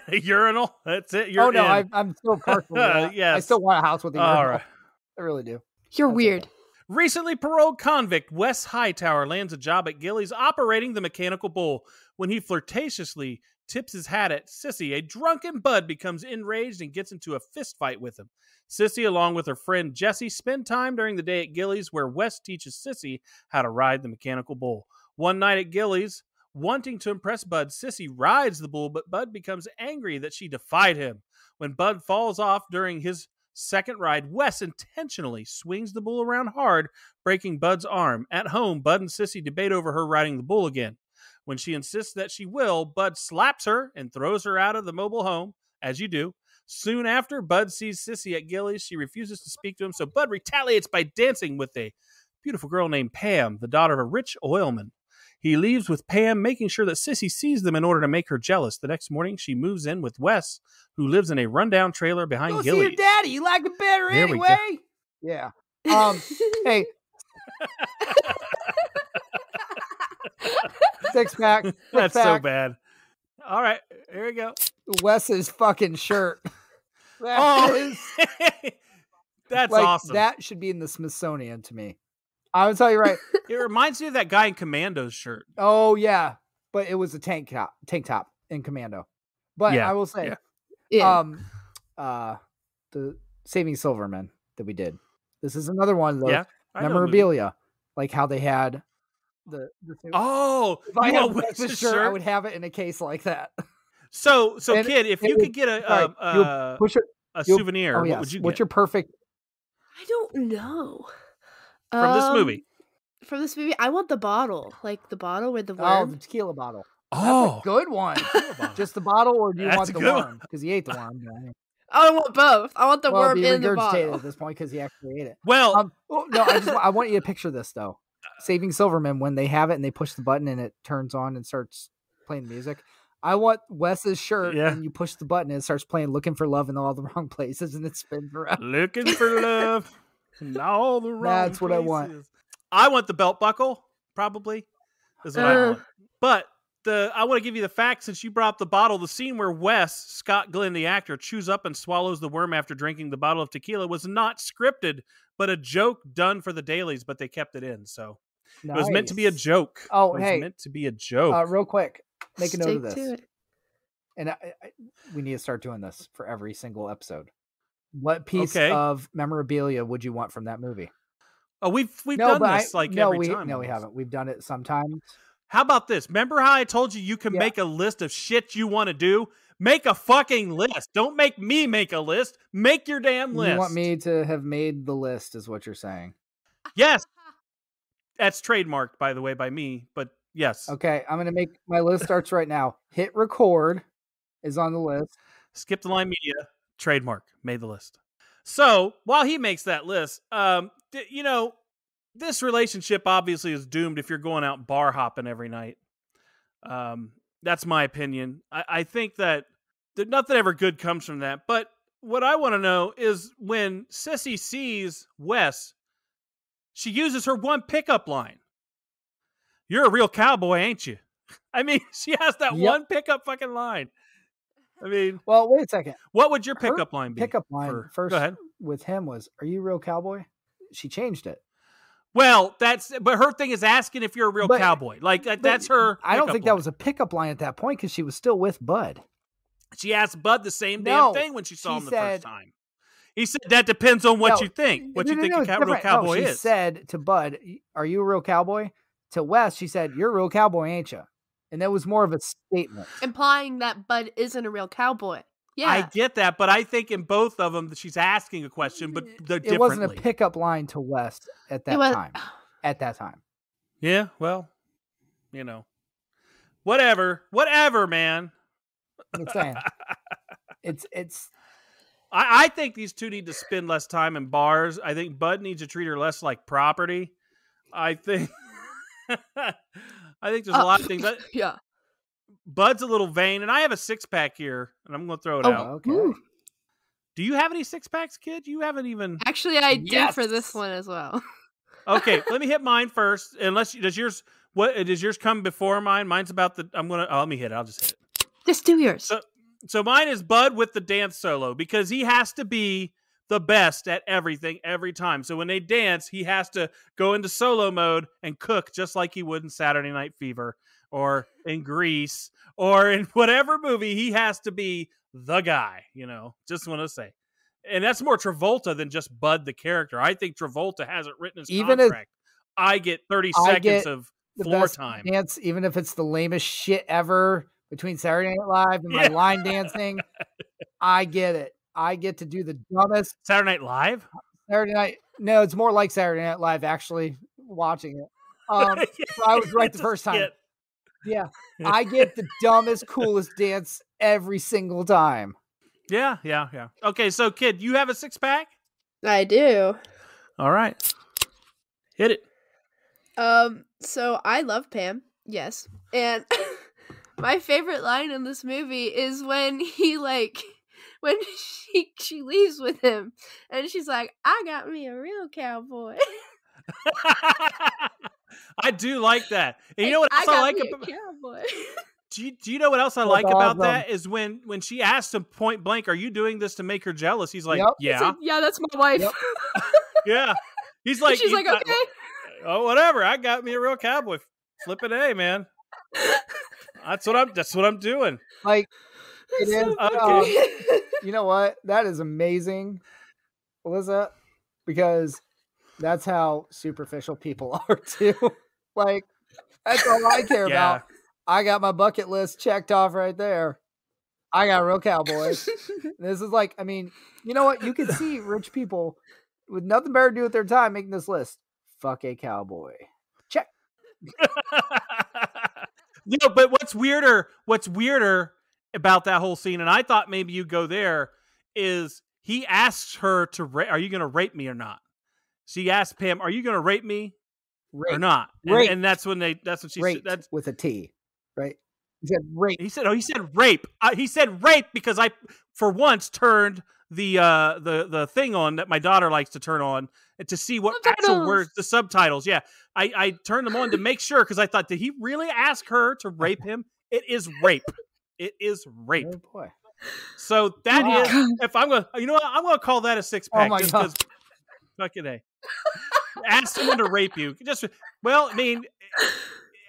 a urinal. That's it. I'm still partial. Yes. I still want a house with a urinal. All right. I really do. You're weird. Okay. Recently paroled convict Wes Hightower lands a job at Gilley's operating the mechanical bull. When he flirtatiously tips his hat at Sissy, a drunken Bud becomes enraged and gets into a fist fight with him. Sissy, along with her friend Jessie, spend time during the day at Gilley's, where Wes teaches Sissy how to ride the mechanical bull. One night at Gilley's, wanting to impress Bud, Sissy rides the bull, but Bud becomes angry that she defied him. When Bud falls off during his second ride, Wes intentionally swings the bull around hard, breaking Bud's arm. At home, Bud and Sissy debate over her riding the bull again. When she insists that she will, Bud slaps her and throws her out of the mobile home, as you do. Soon after, Bud sees Sissy at Gilley's. She refuses to speak to him, so Bud retaliates by dancing with a beautiful girl named Pam, the daughter of a rich oilman. He leaves with Pam, making sure that Sissy sees them in order to make her jealous. The next morning, she moves in with Wes, who lives in a rundown trailer behind Gilley's. Go see your daddy. You like it better There we anyway. Yeah. Hey. Six pack. That's so bad. All right, here we go. Wes's fucking shirt. That's like, awesome. That should be in the Smithsonian to me. I would tell you right. It reminds me of that guy in Commando's shirt. Oh yeah, but it was a tank top in Commando. But Yeah, I will say, Yeah. the Saving Silverman that we did. This is another one of those I know the movie. memorabilia, like how they had the Oh, if I you had want Wes's Wes's shirt, I shirt? would have it in a case like that. So And kid, if it you would- could get you'll push it. a you'll- souvenir, Oh what yes. would you What's get your perfect? I don't know. from this movie? From this movie, I want the bottle. Like the bottle with the Oh, worm. the tequila bottle. Oh, That's a good one. Just the bottle, or do you That's want a the good one. worm? Because he ate the worm. Right? I want both. I want the Well, worm he in the regurgitated bottle. at this point because he actually ate it. well, No, I want you to picture this though. Saving Silverman, when they have it and they push the button and it turns on and starts playing music. I want Wes's shirt Yeah. and you push the button and it starts playing "Looking for Love" in all the wrong places and it spins around. looking for love in all the wrong That's what I want. places. I want the belt buckle, probably. Is what I want. But I want to give you the fact, since you brought up the bottle. The scene where Wes, Scott Glenn, the actor, chews up and swallows the worm after drinking the bottle of tequila was not scripted, but a joke done for the dailies, but they kept it in. So it was meant to be a Nice. joke. Oh, it was hey. meant to be a joke. Real quick, make a note Stick of to this. it. And we need to start doing this for every single episode. What piece Okay. of memorabilia would you want from that movie? Oh, we've done but this every time. No, we almost. haven't. We've done it sometimes. How about this? Remember how I told you you can Yeah. make a list of shit you want to do? Make a fucking list. Don't make me make a list. Make your damn list. You want me to have made the list, is what you're saying. Yes. That's trademarked, by the way, by me. But yes. Okay, I'm gonna make my list starts right now. Hit record is on the list. Skip the line media. Trademark. Made the list. So while he makes that list, this relationship obviously is doomed if you're going out bar hopping every night. That's my opinion. I think that nothing ever good comes from that. But what I want to know is when Sissy sees Wes, she uses her one pickup line. You're a real cowboy, ain't you? I mean, she has that Yep. one pickup fucking line. I mean, Well, wait a second. what would your Her pickup line be? Pickup line for- first Go ahead. with him was, "Are you a real cowboy?" She changed it. Well, but her thing is asking if you're a real But- cowboy. Like But that's her. I don't pickup think that line. was a pickup line at that point because she was still with Bud. She asked Bud the same No, damn thing when she saw she him the said- first time. He said that depends on what No, you think. What you think No, a it's real different. cowboy She is. said to Bud, "Are you a real cowboy?" To Wes, she said, "You're a real cowboy, ain't you?" And that was more of a statement. Implying that Bud isn't a real cowboy. Yeah. I get that, but I think in both of them she's asking a question, but differently. It wasn't a pickup line to Wes at that time. At that time. Yeah, well, whatever, man. I'm saying. It's I think these two need to spend less time in bars. I think Bud needs to treat her less like property. I think there's a lot of things. Yeah. Bud's a little vain, and I have a 6-pack here, and I'm going to throw it out. okay. Ooh. Do you have any 6-packs, kid? You haven't even. Actually, I did for Yes. this one as well. Okay, let me hit mine first. Does yours come before mine? Mine's about the. Let me hit it. I'll just hit it. Just do yours. So mine is Bud with the dance solo because he has to be the best at everything every time. So when they dance, he has to go into solo mode and cook just like he would in Saturday Night Fever or in Grease or in whatever movie. He has to be the guy, just want to say. And that's more Travolta than just Bud the character. I think Travolta has it written in his contract. I get 30 seconds of floor time. Dance, even if it's the lamest shit ever between Saturday Night Live and my line dancing. I get it. I get to do the dumbest. Saturday Night Live? Saturday Night. No, it's more like Saturday Night Live, actually, watching it. So I was right the first time. Yeah. I get the dumbest, coolest dance every single time. Yeah. Okay, so kid, you have a 6-pack? I do. All right. Hit it. So I love Pam, yes. And my favorite line in this movie is when when she leaves with him and she's like, I got me a real cowboy. I do like that. And you know what else I like about cowboy? Do you know what else I like about that is when she asked him point blank, are you doing this to make her jealous? He's like, yeah. Like, yeah, that's my wife. Yep. Yeah. He's like, she's like, okay. Oh, whatever. I got me a real cowboy. Flipping A, man. That's what I'm doing. Like, it is. Okay. You know what? That is amazing, Alyssa, because that's how superficial people are too. Like, that's all I care about. I got my bucket list checked off right there. I got a real cowboy. This is like, I mean, you know what? You can see rich people with nothing better to do with their time making this list. Fuck a cowboy. Check. But what's weirder about that whole scene, and I thought maybe you go there, is he asks her are you going to rape me or not? She asked Pam, are you going to rape me or not? And that's when she said, that's with a T, right? He said rape. He said rape. He said rape because I, for once, turned the thing on that my daughter likes to turn on to see what actual words, the subtitles. Yeah, I turned them on to make sure because I thought, did he really ask her to rape him? It is rape. It is rape. Oh boy. So that is, if I'm gonna, you know what, I'm gonna call that a 6-pack. Oh my God. Fucking A. Ask someone to rape you. Well, I mean,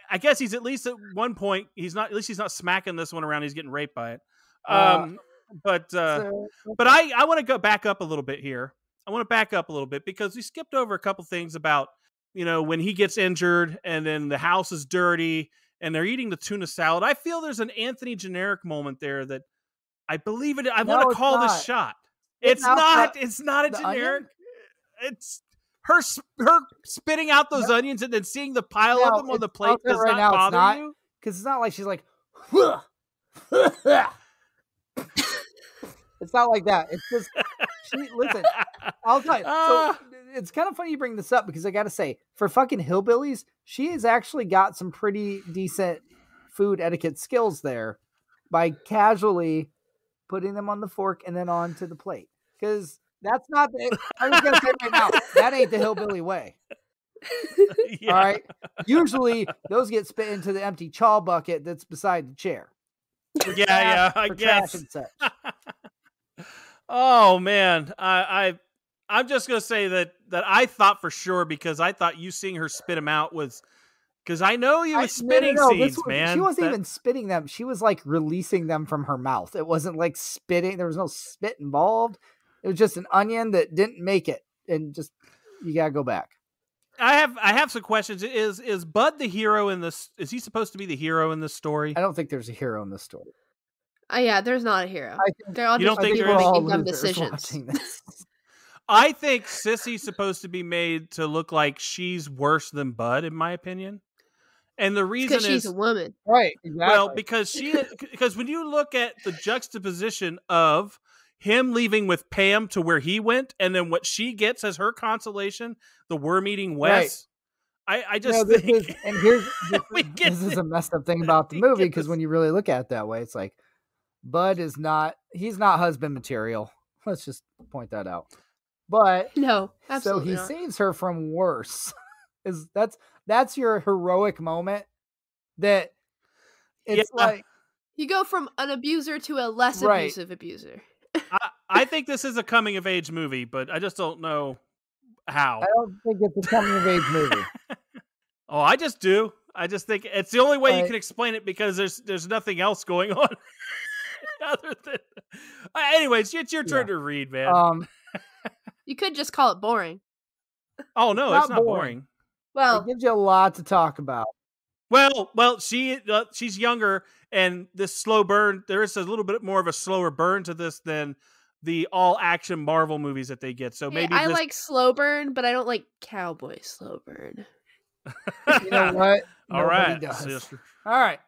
I guess he's at least at one point, he's not smacking this one around. He's getting raped by it. But I want to go back up a little bit here. I want to back up a little bit because we skipped over a couple things about, when he gets injured and then the house is dirty and they're eating the tuna salad. I feel there's an Anthony generic moment there that I believe it. I want to call this shot. It's not a generic. Onion? It's her spitting out those onions and then seeing the pile of them on the plate does not bother you? Because it's not like she's like, it's not like that. It's just, listen, I'll tell you. So it's kind of funny you bring this up because I got to say, for fucking hillbillies, she has actually got some pretty decent food etiquette skills there by casually putting them on the fork and then onto the plate. Because that's not I was going to say right now, that ain't the hillbilly way. Yeah. All right. Usually those get spit into the empty chaw bucket that's beside the chair. I guess. Oh man, I'm just gonna say that I thought for sure because I thought you seeing her spit them out was because I know you was spitting seeds, man. She wasn't even spitting them; she was like releasing them from her mouth. It wasn't like spitting. There was no spit involved. It was just an onion that didn't make it, and just you gotta go back. I have some questions. Is Bud the hero in this? Is he supposed to be the hero in this story? I don't think there's a hero in this story. Yeah, there's not a hero. They're all just people making dumb decisions. I think Sissy's supposed to be made to look like she's worse than Bud, in my opinion. And the reason is she's a woman, right? Exactly. Well, because when you look at the juxtaposition of him leaving with Pam to where he went, and then what she gets as her consolation, the worm-eating Wes. Right. I just think, this is a messed up thing about the movie because when you really look at it that way, it's like Bud he's not husband material. Let's just point that out. But no, absolutely so he saves her from worse. That's your heroic moment. That it's like you go from an abuser to a less abusive abuser. I think this is a coming of age movie, but I just don't know how. I don't think it's a coming of age movie. Oh, I just do. I just think it's the only way you Right. can explain it because there's nothing else going on other than. Anyways, it's your turn to read, man. You could just call it boring. Oh no, not it's not boring. boring. Well, It gives you a lot to talk about. Well, she's younger, and this slow burn. There is a little bit more of a slower burn to this than the all action Marvel movies that they get. So maybe I this... like slow burn, but I don't like cowboy slow burn. You know what? All Nobody right, does. sister. All right.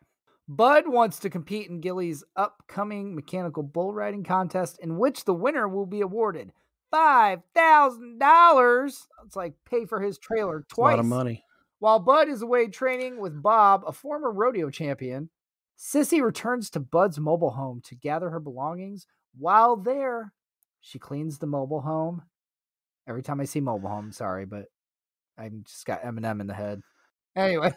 Bud wants to compete in Gilley's upcoming mechanical bull riding contest, in which the winner will be awarded $5,000. It's like pay for his trailer twice. A lot of money. While Bud is away training with Bob, a former rodeo champion, Sissy returns to Bud's mobile home to gather her belongings. While there, she cleans the mobile home. Every time I see mobile home, sorry, but I just got Eminem in the head. Anyway,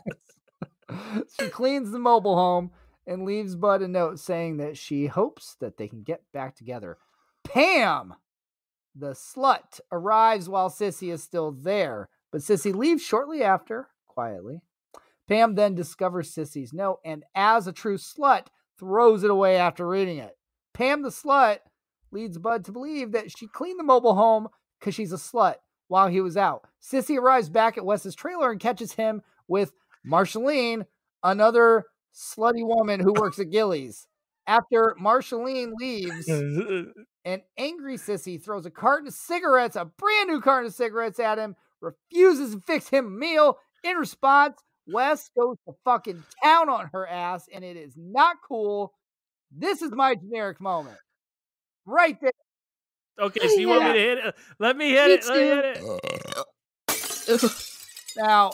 she cleans the mobile home and leaves Bud a note saying that she hopes that they can get back together. Pam, the slut, arrives while Sissy is still there, but Sissy leaves shortly after, quietly. Pam then discovers Sissy's note and, as a true slut, throws it away after reading it. Pam the slut leads Bud to believe that she cleaned the mobile home because she's a slut while he was out. Sissy arrives back at Wes's trailer and catches him with Marceline, another slutty woman who works at Gilley's. After Marceline leaves, an angry Sissy throws a carton of cigarettes, a brand new carton of cigarettes at him, refuses to fix him a meal. In response, Wes goes to fucking town on her ass, and it is not cool. This is my generic moment. Right there. Okay, so you want me to hit it? Let me hit it. Let me hit it. Now,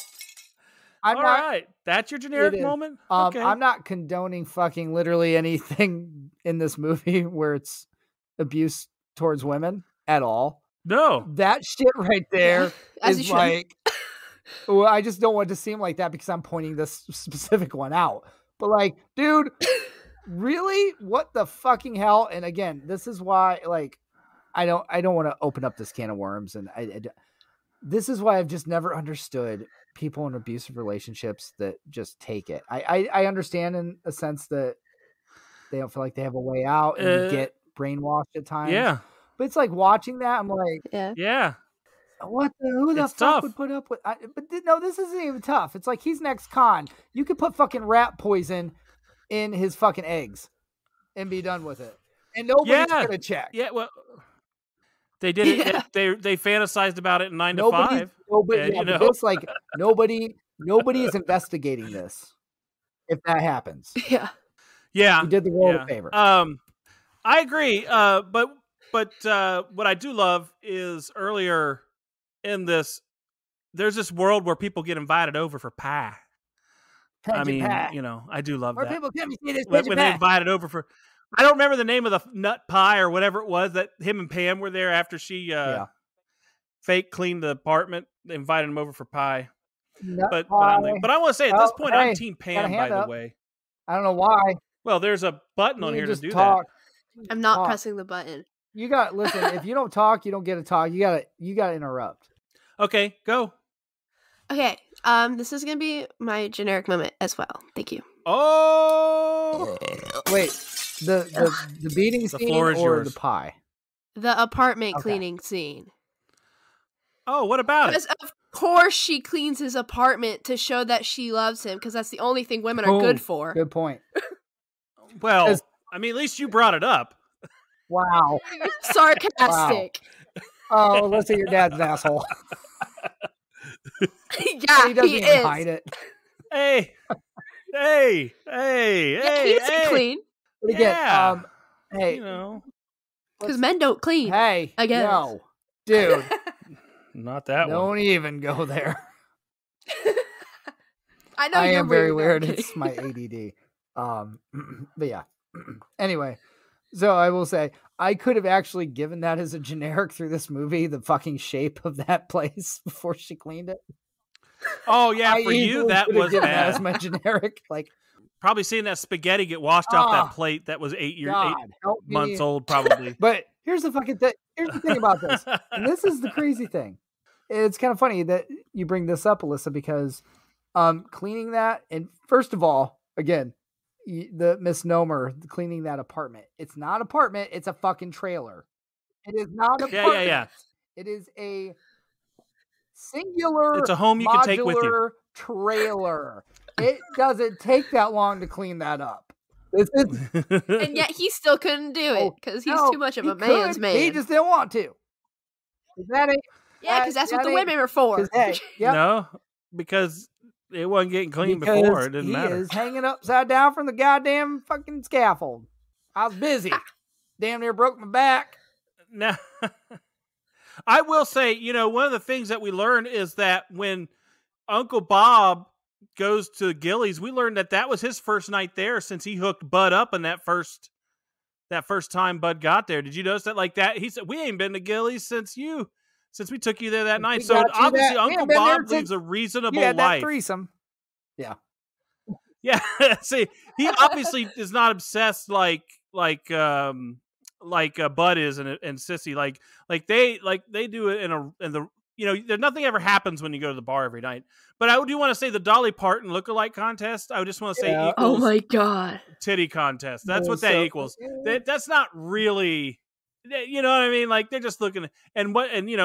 All right. That's your generic moment? Okay. I'm not condoning fucking literally anything in this movie where it's abuse towards women at all. No. That shit right there As is you like, well, I just don't want it to seem like that because I'm pointing this specific one out. But like, dude, really? What the fucking hell? And again, this is why, like, I don't want to open up this can of worms. And this is why I've just never understood people in abusive relationships that just take it. I understand in a sense that they don't feel like they have a way out and get brainwashed at times. Yeah. But it's like watching that, I'm like, yeah. Who the It's fuck tough. would put up with? No, this isn't even tough. It's like he's next con. You could put fucking rat poison in his fucking eggs and be done with it, and nobody's gonna check. Yeah, well, they did it. Yeah. They fantasized about it in 9 to 5. Nobody, you know? it's like nobody is investigating this. If that happens, Yeah. Yeah, you did the world a favor. I agree. But what I do love is earlier in this, there's this world where people get invited over for pie. I mean, you know, I do love that. People come see this When they invited over for, I don't remember the name of the nut pie or whatever it was that him and Pam were there after she fake cleaned the apartment. They invited him over for pie. But I want to say at this point, I'm Team Pam, by the way. I don't know why. Well, there's a button on here to do talk. I'm not pressing the button. You got listen. If you don't talk, you don't get to talk. You gotta interrupt. that. Okay, go. Okay. This is gonna be my generic moment as well. Thank you. Oh, wait. The beating The scene floor is or yours. the pie? The apartment Okay. cleaning scene. oh, what about it? Because of course she cleans his apartment to show that she loves him, because that's the only thing women are good for. Good point. Well, I mean, at least you brought it up. Wow. Sarcastic. Oh, let's say your dad's an asshole. Yeah, He doesn't he even is. hide it. Hey, Yeah, he isn't clean. But again, Yeah. hey, you know, Because men don't clean. hey, I guess. no, dude, not that one. don't even go there. I know I you're am very weird. weird. It's my ADD. But yeah. Anyway, so I will say I could have actually given that as a generic through this movie, the fucking shape of that place before she cleaned it. Oh yeah, I for you easily that could have was given that bad. as my generic. Like, Probably seeing that spaghetti get washed off that plate that was 8 God, help me. months old, probably. But Here's the fucking thing. Here's the thing about this, and this is the crazy thing. It's kind of funny that you bring this up, Alyssa, because cleaning that, and first of all, again, the misnomer, cleaning that apartment. It's not an apartment. It's a fucking trailer. It is not an apartment. Yeah. It is a singular. It's a home you can take with you. Trailer. It doesn't take that long to clean that up. And yet he still couldn't do it because he's too much of a man's man. He just didn't want to. Because that's what the women are for. Hey, yep. No, because it wasn't getting clean before. It didn't matter. He is hanging upside down from the goddamn fucking scaffold. I was busy. Damn near broke my back. Now, I will say, one of the things that we learned is that when Uncle Bob goes to Gilley's, we learned that was his first night there since he hooked Bud up in that first time Bud got there. Did you notice that like that? He said, we ain't been to Gilley's since we took you there that night. So obviously Uncle Bob lives a reasonable life. That threesome. Yeah. Yeah. See, he obviously is not obsessed like Bud is and Sissy. Like they do it in the there nothing ever happens when you go to the bar every night. But I do want to say the Dolly Parton lookalike contest. I just want to say equals oh my god, titty contest. That's what that equals. That's not really. You know what I mean? Like they're just looking and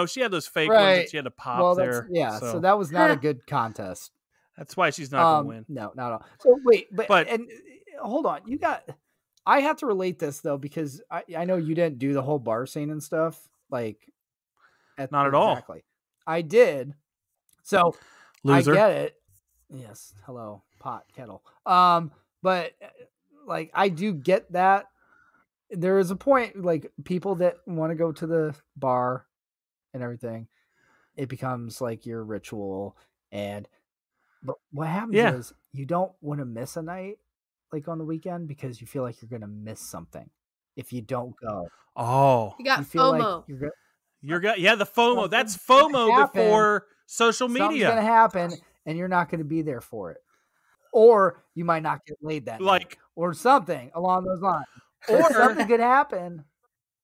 she had those fake ones that she had to pop there. Yeah, so that was not a good contest. That's why she's not going to win. No, not at all. So wait, but hold on. I have to relate this though because I know you didn't do the whole bar scene and stuff like. Not at all. Exactly. I did. So loser. I get it. Yes. Hello, pot kettle. But like I do get that. There is a point, like people that want to go to the bar and everything, it becomes like your ritual. But what happens is you don't want to miss a night like on the weekend because you feel like you're going to miss something if you don't go. Oh, you got FOMO. Like the FOMO. That's FOMO before social media. Something's going to happen and you're not going to be there for it. Or you might not get laid that night. Or something along those lines. Or something could happen.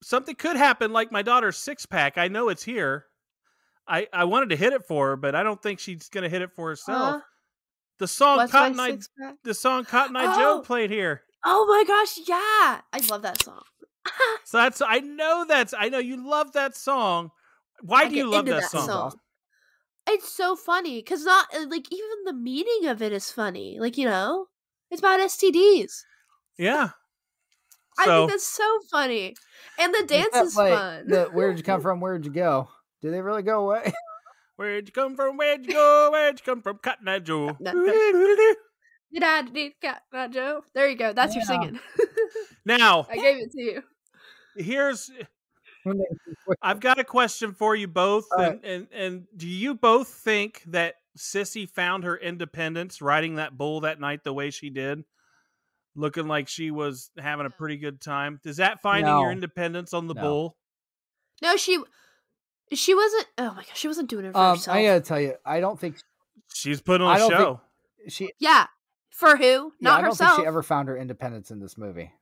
Something could happen, like my daughter's 6-pack. I know it's here. I wanted to hit it for her, but I don't think she's going to hit it for herself. The song Cotton Eye Joe played here. Oh my gosh, yeah. I love that song. So I know you love that song. Why do you love that song? It's so funny because not like even the meaning of it is funny. Like, it's about STDs. Yeah. I think that's so funny. And the dance is fun. Where'd you come from? Where'd you go? Do they really go away? Where'd you come from? Where'd you go? Where'd you come from? Cotton Eye Joe. Cotton Eye Joe. There you go. That's your singing. Now. I gave it to you. I've got a question for you both. And do you both think that Sissy found her independence riding that bull that night the way she did? Looking like she was having a pretty good time. Does that finding your independence on the bull? No, she wasn't. Oh my gosh, she wasn't doing it for herself. I gotta tell you, I don't think she's putting on a show. For who? Not herself. I don't think she ever found her independence in this movie.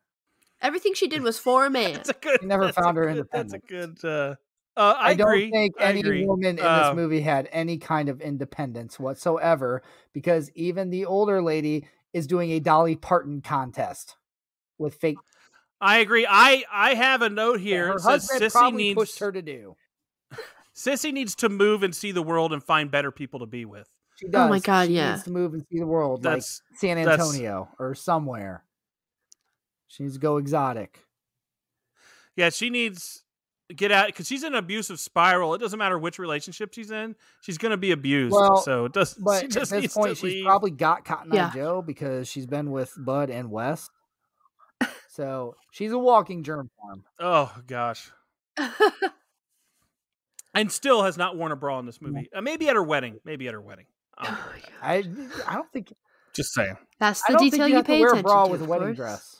Everything she did was for a man. She never found her independence. That's a good. I don't think any woman in this movie had any kind of independence whatsoever because even the older lady is doing a Dolly Parton contest with fake. I agree. I have a note here. Her husband probably pushed her to do. Sissy needs to move and see the world and find better people to be with. She does. Oh my god, she needs to move and see the world, like San Antonio or somewhere. She needs to go exotic. Yeah, she needs to get out because she's in an abusive spiral. It doesn't matter which relationship she's in; she's going to be abused. Well, so it does. But at this point, she's probably got Cotton Eye Joe because she's been with Bud and Wes. So she's a walking germ farm. Oh gosh. And still has not worn a bra in this movie. Maybe at her wedding. I don't think. Just saying. That's the detail you pay attention to. Wear a bra with a wedding dress.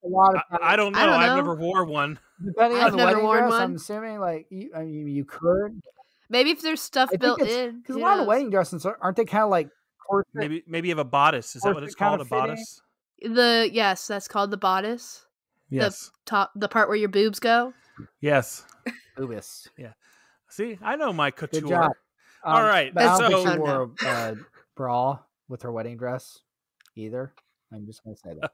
A lot of times. I don't know. I've never wore one. Depending on the wedding dress, I'm assuming like you could. Maybe if there's stuff built in. Because a lot of wedding dresses aren't they kind of like corset? Maybe you have a bodice. Is that what it's called? A bodice? Yes, that's called the bodice. Yes. The part where your boobs go. Yes. Boobus. Yeah. See, I know my couture. Good job. All right. But I don't think So she wore a bra with her wedding dress either. I'm just going to say that.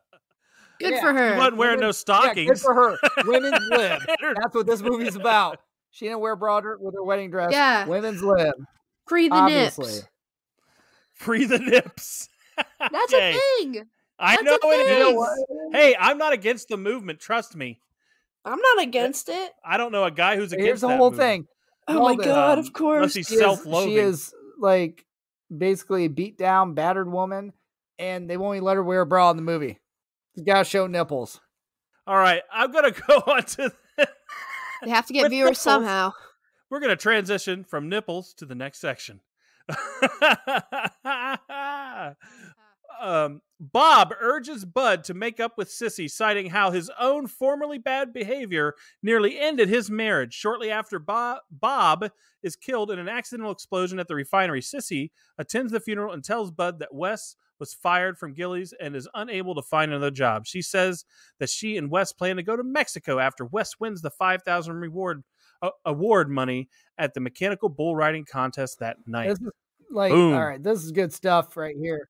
Good Yeah, for she her. wasn't wearing no stockings. Yeah, good for her. Women's lib. That's what this movie's about. She didn't wear a bra with her wedding dress. Yeah. Women's lib. Free the Obviously. nips. Free the nips. That's Okay. a thing. I That's know a it thing. is. Hey, I'm not against the movement. Trust me. I'm not against it. I don't know a guy who's against Here's the that whole movement. thing. Oh my Walden, god, of course. Unless he's She is, self-loathing. she is like basically a beat down, battered woman, and they won't even let her wear a bra in the movie. She's got to show nipples. All right, I'm going to go on to... They have to get With viewers nipples. somehow. We're going to transition from nipples to the next section. Bob urges Bud to make up with Sissy, citing how his own formerly bad behavior nearly ended his marriage. Shortly after Bob is killed in an accidental explosion at the refinery, Sissy attends the funeral and tells Bud that Wes was fired from Gilley's and is unable to find another job. She says that she and Wes plan to go to Mexico after Wes wins the $5,000 award money at the mechanical bull riding contest that night. This is like, Boom. all right, this is good stuff right here.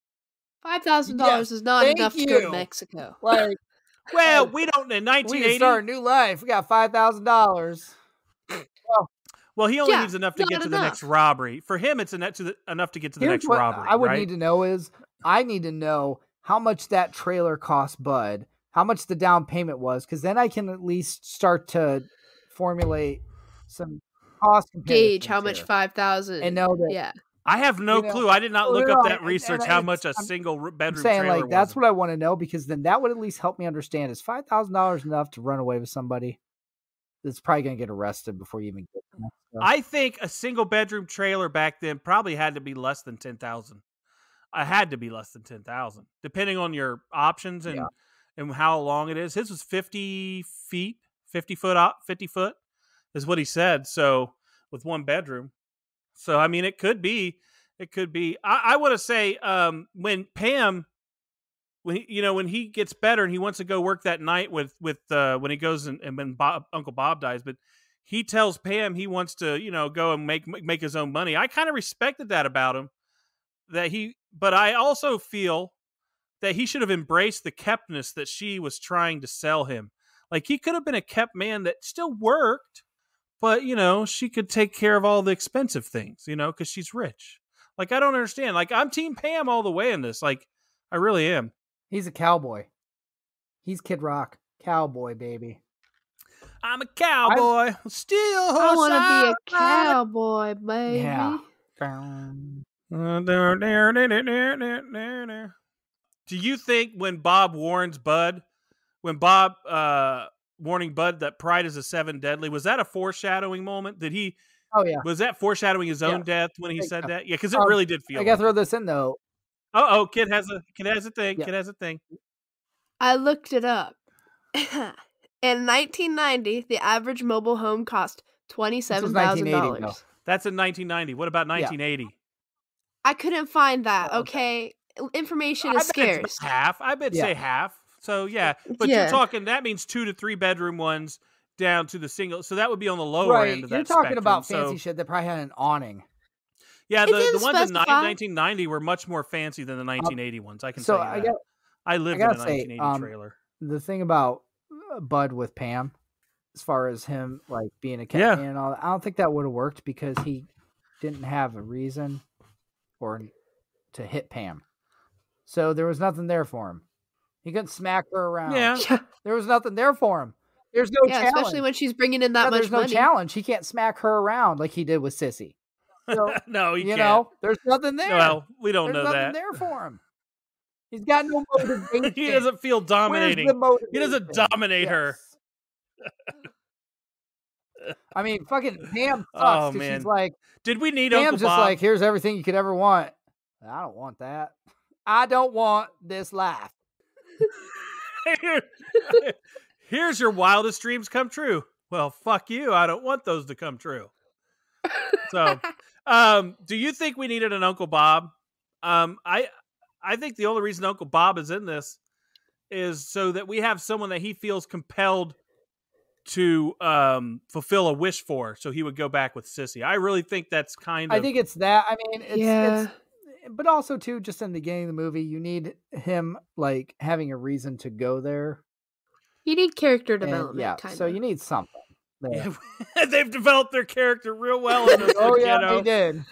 $5,000 Yes, is not thank enough to go to you. Mexico. Like, Well, we don't in we can 1980. start a new life. We got $5,000. Well, he only Yeah, needs enough to not get to the enough. next robbery. For him, it's enough to get to the Here's next what robbery. I would right? need to know is I need to know how much that trailer cost Bud, how much the down payment was, because then I can at least start to formulate some cost Gauge how comparisons much here. 5,000. And know that Yeah. I have no You know, clue. I did not well, look no, up no, that and- research and how it's- much a I'm single I'm bedroom saying trailer like that's was. what I want to know, because then that would at least help me understand, is $5,000 enough to run away with somebody that's probably going to get arrested before you even get to Mexico? I think a single bedroom trailer back then probably had to be less than 10,000. I had to be less than 10,000, depending on your options and how long it is. His was 50 feet, 50 foot is what he said. So with one bedroom. So, I mean, it could be. I want to say when Pam, when he gets better and he wants to go work that night with when he goes and when Uncle Bob dies, but he tells Pam he wants to, go and make his own money. I kind of respected that about him. But I also feel that he should have embraced the keptness that she was trying to sell him. Like, he could have been a kept man that still worked, but, she could take care of all the expensive things, because she's rich. Like, I don't understand. Like, I'm Team Pam all the way in this. Like, I really am. He's a cowboy. He's Kid Rock. Cowboy, baby. I'm a cowboy. Still I want to be a cowboy, baby. Yeah. Do you think when Bob warns Bud, warning Bud that pride is a 7 deadly, was that a foreshadowing moment? Did he? Oh yeah. Was that foreshadowing his own death when he said that? Yeah, because it really did feel. I gotta throw this in though. Kid has a thing. Yeah. Kid has a thing. I looked it up. In 1990, the average mobile home cost $27,000. That's in 1990. What about 1980? I couldn't find that. Okay, information is scarce. Half. I bet say half. So yeah, but you're talking. That means 2 to 3 bedroom ones down to the single. So that would be on the lower end of that. You're talking spectrum. about fancy shit that probably had an awning. Yeah, the ones in specify. 1990 were much more fancy than the 1980 ones. I can So tell you that. I lived in a 1980 trailer. The thing about Bud with Pam, as far as him like being a cat man and all that, I don't think that would have worked because he didn't have a reason to hit Pam. So there was nothing there for him. He couldn't smack her around. Yeah. There was nothing there for him. There's no challenge. Especially when she's bringing in that much there's no money. challenge. He can't smack her around like he did with Sissy. So, no, he can't. There's nothing there. Well, we don't There's know nothing that. there for him. He's got no motivation. He doesn't feel dominating. He doesn't dominate her. I mean, fucking Pam sucks. Oh, man. She's like, did we need Pam's Uncle just Bob? like, here's everything you could ever want. I don't want that. I don't want this life. Here's your wildest dreams come true. Well, fuck you. I don't want those to come true. So, do you think we needed an Uncle Bob? I think the only reason Uncle Bob is in this is so that we have someone that he feels compelled to fulfill a wish for, so he would go back with Sissy. I really think that's kind of. I think it's that. I mean, it's but also too, just in the beginning of the movie, you need him like having a reason to go there. You need character development, so you need something. Yeah, they've developed their character real well in this. They did.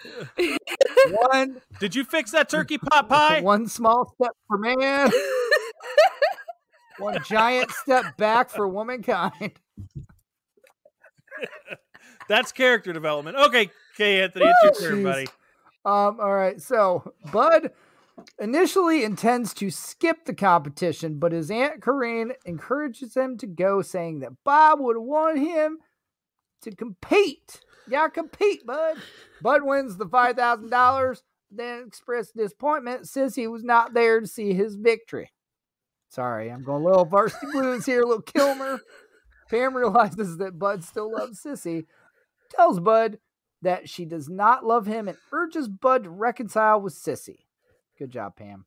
Did you fix that turkey pot pie? One small step for man. One giant step back for womankind. That's character development. Okay, Anthony, it's your turn, buddy. All right. So Bud initially intends to skip the competition, but his Aunt Corinne encourages him to go, saying that Bob would want him to compete. Yeah, compete, Bud. Bud wins the $5,000, then expressed disappointment. Sissy was not there to see his victory. Sorry, I'm going a little varsity blues here, a little Kilmer. Pam realizes that Bud still loves Sissy, tells Bud that she does not love him, and urges Bud to reconcile with Sissy. Good job, Pam.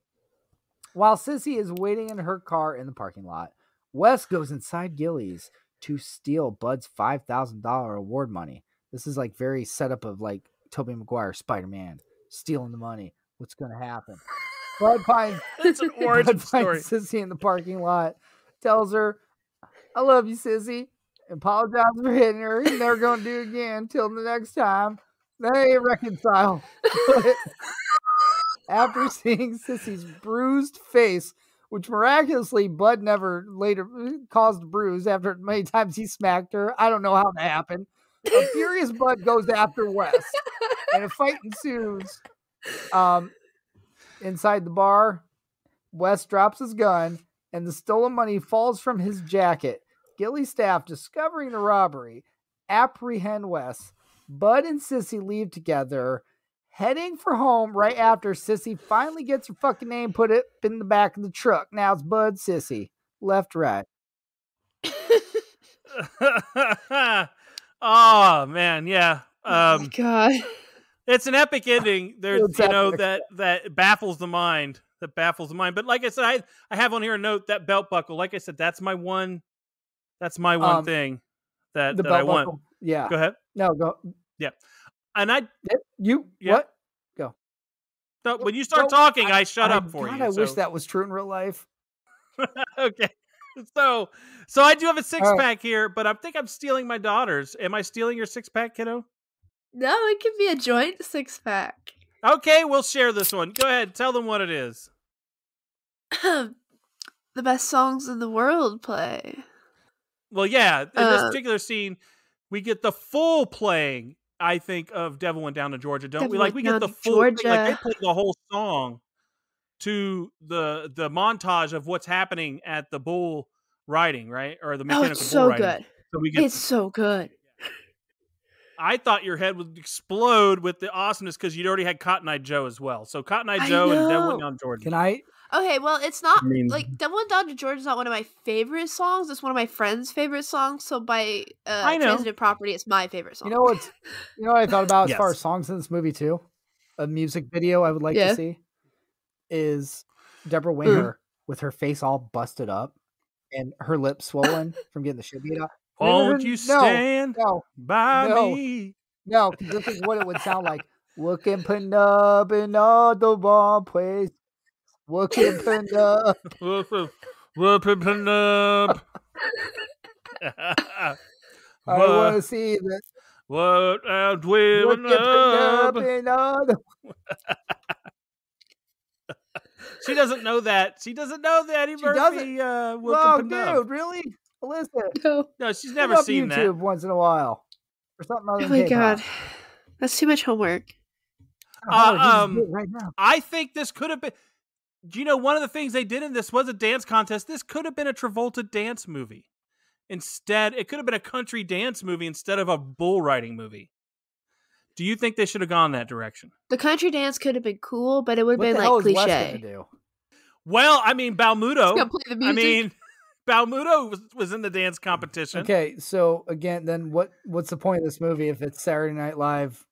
While Sissy is waiting in her car in the parking lot, Wes goes inside Gilley's to steal Bud's $5,000 award money. This is like very setup of like Tobey Maguire, Spider-Man, stealing the money. What's going to happen? Bud finds an origin story. Sissy in the parking lot, tells her, "I love you, Sissy," apologizes for hitting her. He's never going to do it again until the next time. They reconcile. After seeing Sissy's bruised face, which miraculously Bud never later caused a bruise after many times he smacked her. I don't know how that happened. A furious Bud goes after Wes, and a fight ensues. Inside the bar, Wes drops his gun, and the stolen money falls from his jacket. Gilley staff, discovering the robbery, apprehend Wes. Bud and Sissy leave together, heading for home right after Sissy finally gets her fucking name put up in the back of the truck. Now it's Bud, Sissy. Left, right. Oh, man, yeah. Oh, my God. It's an epic ending. There's, that baffles the mind. But like I said, I have on here a note, that belt buckle. Like I said, that's my one thing that I want. Buckle. Yeah. Go ahead. No, go. Yeah. And what? Go. No, when you start talking, I shut up for you. I wish that was true in real life. Okay. So I do have a six-pack here, but I think I'm stealing my daughter's. Am I stealing your six-pack, kiddo? No, it could be a joint 6-pack. Okay, we'll share this one. Go ahead, tell them what it is. The best songs in the world play. Well, yeah, in this particular scene, we get the full playing, I think, of Devil Went Down to Georgia, don't we? Like, we get the full thing, like they play the whole song to the montage of what's happening at the bull riding, right? Or the mechanical bull riding. Good. So it's so good. I thought your head would explode with the awesomeness because you'd already had Cotton Eye Joe as well. So Cotton Eye Joe and Devil Went Down to Georgia. Can I? Okay, well, it's not like Devil Went Down to Georgia is not one of my favorite songs. It's one of my friend's favorite songs. So by transitive property, it's my favorite song. You know what I thought about as far as songs in this movie too? A music video I would like to see is Deborah Winger with her face all busted up and her lips swollen from getting the shit beat up. Won't you stand by me? No, this is what it would sound like. Looking put up in all the wrong place. Looking put up. Looking up. I want to see that. What I'm doing up. She doesn't know that. She doesn't know that. Eddie Murphy. Whoa, dude, really? Alyssa. No, she's never seen YouTube that. once in a while. Or something other than my God. That's too much homework. Right now. I think this could have been... one of the things they did in this was a dance contest. This could have been a Travolta dance movie. Instead, it could have been a country dance movie instead of a bull riding movie. Do you think they should have gone that direction? The country dance could have been cool, but it would have been like cliche. Well, I mean, Balmuto. Play the music. Balmuto was in the dance competition. Okay, so again, then what's the point of this movie if it's Saturday Night Live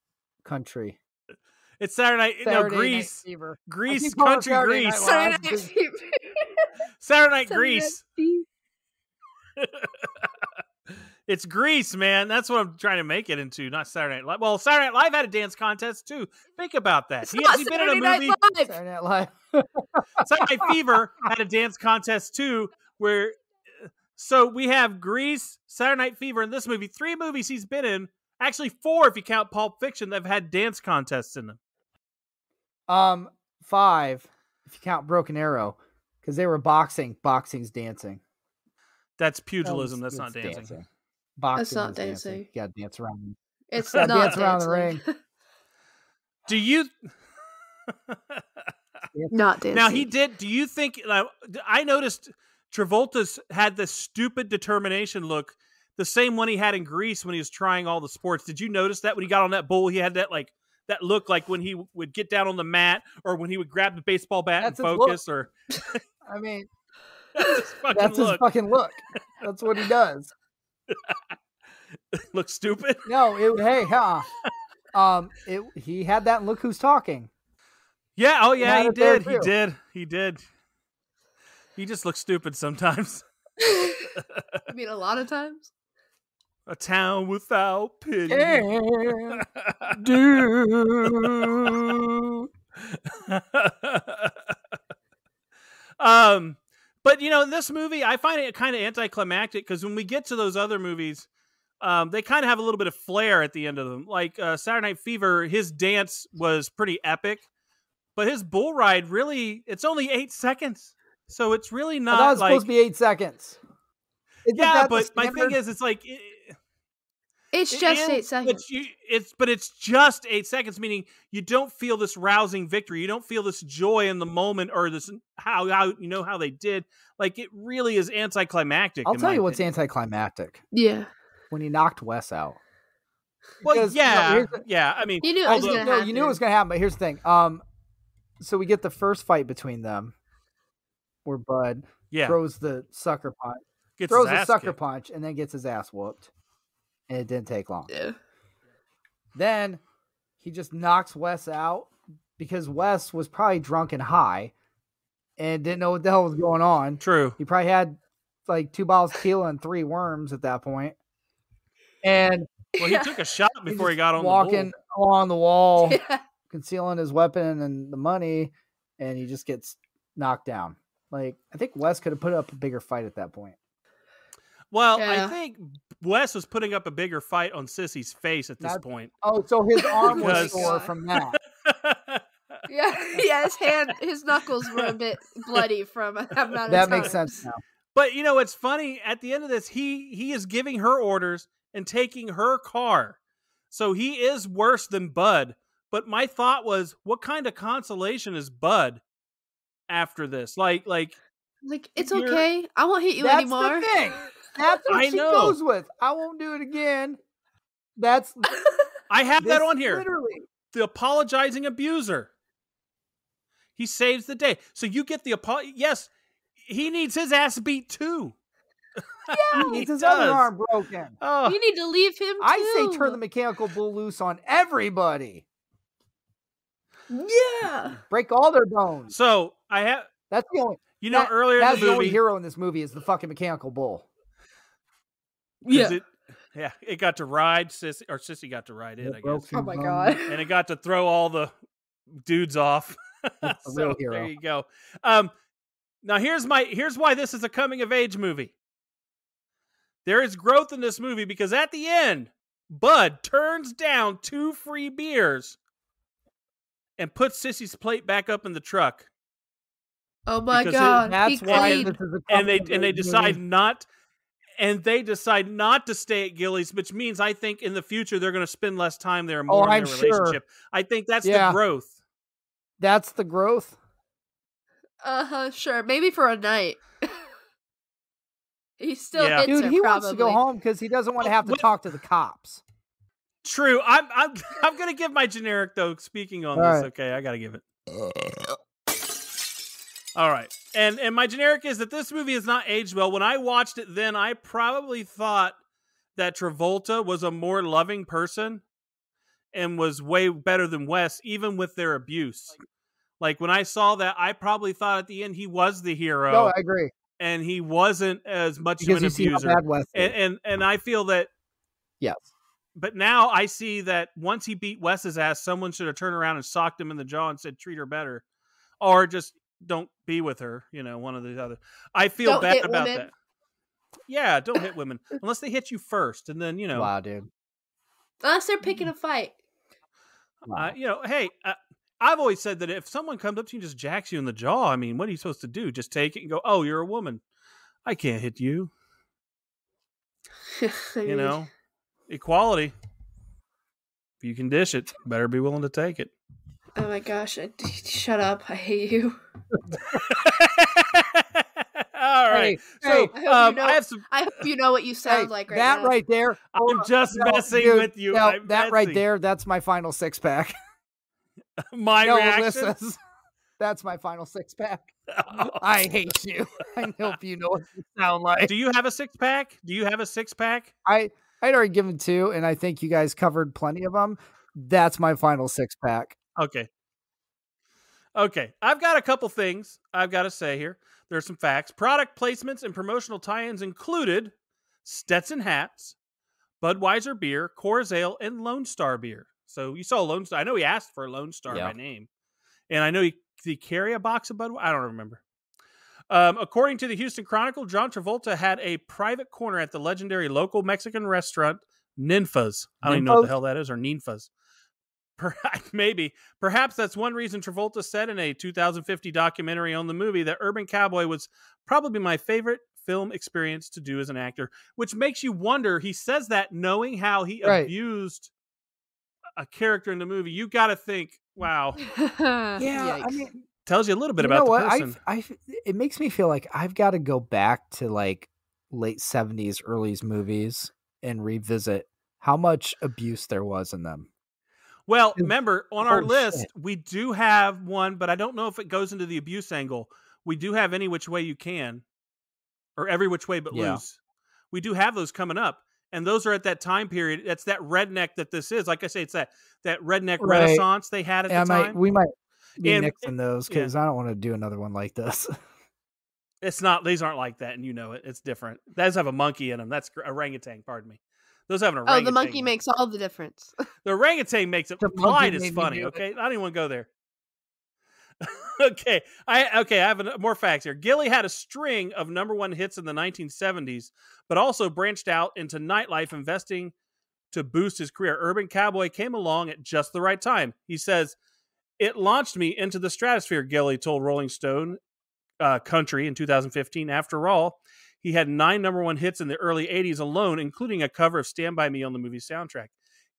country? It's Saturday Night Grease. Grease, country Grease. Saturday Night Grease. It's Grease, man. That's what I'm trying to make it into, not Saturday Night Live. Well, Saturday Night Live had a dance contest too. Think about that. It's Has not he been in a Saturday Night movie? Live. Saturday Night Live. Saturday Night Fever had a dance contest too, where so we have Grease, Saturday Night Fever, in this movie. 3 movies he's been in. Actually, 4 if you count Pulp Fiction, that have had dance contests in them. 5 if you count Broken Arrow, because they were boxing. Boxing's dancing. That's pugilism. That's not dancing. Boxing That's not is dancing. dancing. You gotta dance around. It's Gotta not dance around the dancing. ring. Do you? Not dancing. Now he did. Do you think? I noticed Travolta's had this stupid determination look, the same one he had in Grease when he was trying all the sports. Did you notice that when he got on that bull, he had that that look like when he would get down on the mat or when he would grab the baseball bat That's and his focus? Or I mean, that's his fucking look. That's what he does. Look stupid. No, he had that. And Look Who's Talking. Yeah. Oh yeah. He did. He did. He did. He just looks stupid sometimes. I mean, a lot of times. A town without pity. Can do. But in this movie, I find it kind of anticlimactic because when we get to those other movies, they kind of have a little bit of flair at the end of them. Like Saturday Night Fever, his dance was pretty epic, but his bull ride it's only 8 seconds, so it's really not. That was supposed to be 8 seconds. But my thing is, it's like It's just 8 seconds. It's just 8 seconds, meaning you don't feel this rousing victory. You don't feel this joy in the moment, or this how they did. Like, it really is anticlimactic. I'll tell you what's anticlimactic. Yeah. When he knocked Wes out. Well, Because, yeah. I mean, You knew it was going to happen. you knew it was going to happen, but here's the thing. So we get the first fight between them, where Bud throws the sucker punch, punch, and then gets his ass whooped, and it didn't take long. Yeah. Then he just knocks Wes out because Wes was probably drunk and high, and didn't know what the hell was going on. True. He probably had like 2 bottles of tequila and 3 worms at that point. And he took a shot before he got on walking along the wall, concealing his weapon and the money, and he just gets knocked down. Like, I think Wes could have put up a bigger fight at that point. Well, I think Wes was putting up a bigger fight on Sissy's face at this point. Oh, so his arm was sore from that. Yeah, his knuckles were a bit bloody from that amount of time. That makes sense now. But it's funny, at the end of this, he is giving her orders and taking her car. So he is worse than Bud. But my thought was, what kind of consolation is Bud after this? Like it's okay. I won't hit you anymore. That's the thing. That's what she goes with. I won't do it again. I have that on here. Literally. The apologizing abuser. He saves the day. So you get the apology. Yes, he needs his ass beat too. Yeah, he needs his other arm broken. Oh. You need to leave him too. I say turn the mechanical bull loose on everybody. Yeah. Break all their bones. So I have. That's the only. Earlier in the movie, the only hero in this movie is the fucking mechanical bull. Yeah. It got to ride Sissy, or Sissy got to ride it, I guess. Oh my god. And it got to throw all the dudes off. So there you go. Now here's why this is a coming of age movie. There is growth in this movie because at the end, Bud turns down 2 free beers and puts Sissy's plate back up in the truck. Oh my god. That's why this is a they decide not. And they decide not to stay at Gilley's, which means I think in the future they're going to spend less time there more in their relationship. I think that's the growth. That's the growth? Sure. Maybe for a night. He still hits her, he wants to go home because he doesn't want to have to talk to the cops. True. I'm going to give my generic, though, speaking on this. Right. Okay, I got to give it. All right. And my generic is that this movie has not aged well. When I watched it then, I probably thought that Travolta was a more loving person and was way better than Wes, even with their abuse. Like when I saw that, I probably thought at the end he was the hero. No, I agree. and he wasn't as much Because of an you see how abuser. bad Wes is. And I feel that. Yes. But now I see that once he beat Wes's ass, someone should have turned around and socked him in the jaw and said, treat her better. Or just don't be with her, one of the other. I feel Don't bad hit about women. that. Yeah, don't hit women. Unless they hit you first. And then, Wow, dude. Unless they're picking a fight. Wow. Hey, I've always said that if someone comes up to you and just jacks you in the jaw, I mean, what are you supposed to do? Just take it and go, oh, you're a woman. I can't hit you. Equality. If you can dish it, better be willing to take it. Oh my gosh! Shut up! I hate you. All right. Hey, I hope you know what you sound like right that now. Right there. I'm just messing dude, with you. No, that right there. That's my final 6-pack. My reaction. Alyssa's. That's my final 6-pack. I hate you. I hope you know what you sound like. Do you have a 6-pack? Do you have a 6-pack? I'd already given 2, and I think you guys covered plenty of them. That's my final 6-pack. Okay. I've got a couple things I've got to say here. There's some facts. Product placements and promotional tie-ins included Stetson hats, Budweiser beer, Coors Ale, and Lone Star beer. So you saw Lone Star. I know he asked for Lone Star by name. And I know did he carry a box of Budweiser? I don't remember. According to the Houston Chronicle, John Travolta had a private corner at the legendary local Mexican restaurant, Ninfa's. I don't even know what the hell that is, or Ninfa's. Maybe. Perhaps that's one reason Travolta said in a 2050 documentary on the movie that Urban Cowboy was probably my favorite film experience to do as an actor, which makes you wonder. He says that knowing how he abused a character in the movie. You got to think, wow. Yeah, I mean, tells you a little bit about the person. It makes me feel like I've got to go back to like late 70s, early movies and revisit how much abuse there was in them. Well, remember, on our list, we do have one, but I don't know if it goes into the abuse angle. We do have Any Which Way You Can, or Every Which Way But Loose. We do have those coming up, and those are at that time period. That's that redneck that this is. Like I say, it's that redneck renaissance they had at the time. We might be mixing those because I don't want to do another one like this. It's not. These aren't like that, and you know it. It's different. Those have a monkey in them. That's orangutan. Pardon me. Those have an orangutan. Oh, the monkey makes all the difference. The orangutan makes it. Clyde is funny. Okay, I don't even want to go there. Okay, I have more facts here. Gilley had a string of #1 hits in the 1970s, but also branched out into nightlife, investing to boost his career. Urban Cowboy came along at just the right time. He says, "It launched me into the stratosphere," Gilley told Rolling Stone Country in 2015. After all, he had 9 #1 hits in the early 80s alone, including a cover of Stand By Me on the movie soundtrack.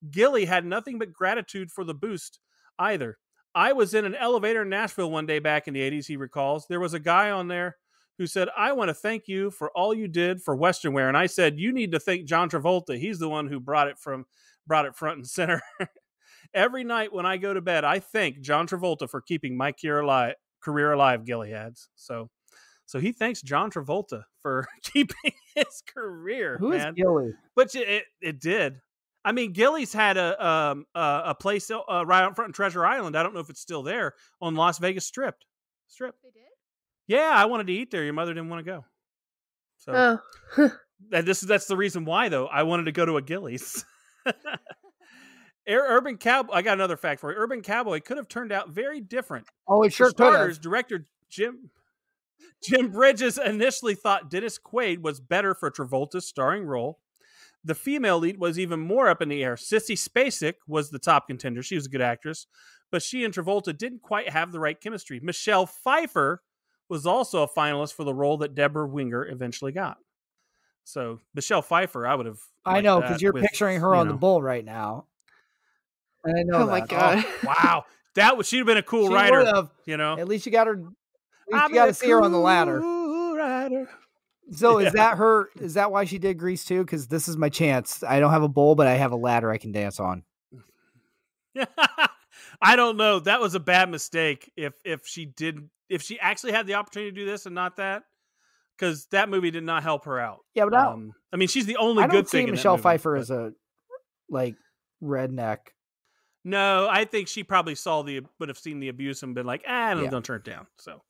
Gilley had nothing but gratitude for the boost either. I was in an elevator in Nashville one day back in the 80s, he recalls. There was a guy on there who said, "I want to thank you for all you did for Western wear." And I said, "You need to thank John Travolta. He's the one who brought it front and center." Every night when I go to bed, I thank John Travolta for keeping my career alive, Gilley adds. So he thanks John Travolta for keeping his career. Who is Gilley? But it did. I mean, Gilley's had a place right out front in Treasure Island. I don't know if it's still there on Las Vegas Strip. They did? Yeah, I wanted to eat there. Your mother didn't want to go. So that's the reason why, though. I wanted to go to a Gilley's. Urban Cowboy. I got another fact for you. Urban Cowboy could have turned out very different. Oh, it sure could have. Director Jim Bridges initially thought Dennis Quaid was better for Travolta's starring role. The female lead was even more up in the air. Sissy Spacek was the top contender. She was a good actress, but she and Travolta didn't quite have the right chemistry. Michelle Pfeiffer was also a finalist for the role that Deborah Winger eventually got. So Michelle Pfeiffer, I would have. I know, because you're picturing her on the bull right now. And I know. Oh my god! Oh, wow, she'd have been a cool writer. At least you got her. You got to see her on the ladder. Rider. So is that her? Is that why she did Grease too? Because this is my chance. I don't have a bowl, but I have a ladder I can dance on. I don't know. That was a bad mistake. If she actually had the opportunity to do this and not that, because that movie did not help her out. Yeah, but I mean, she's the only good thing. I don't see Michelle Pfeiffer as a redneck. No, I think she probably would have seen the abuse and been like, "No, don't turn it down." So,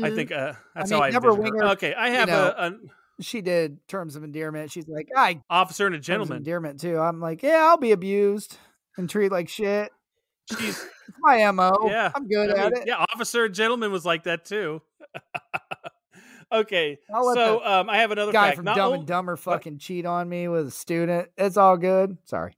I think that's I mean, how I Never envision her. Winger, Okay, I have a she did Terms of Endearment. She's like, I Officer and a Terms of Gentleman. Endearment too. I'm like, yeah, I'll be abused and treated like shit. She's It's my MO. yeah, I'm good at it. Yeah, Officer and Gentleman was like that too. Okay, I'll let so the I have another guy fact. from Not Dumb o- and Dumber what? fucking cheat on me with a student. It's all good. Sorry.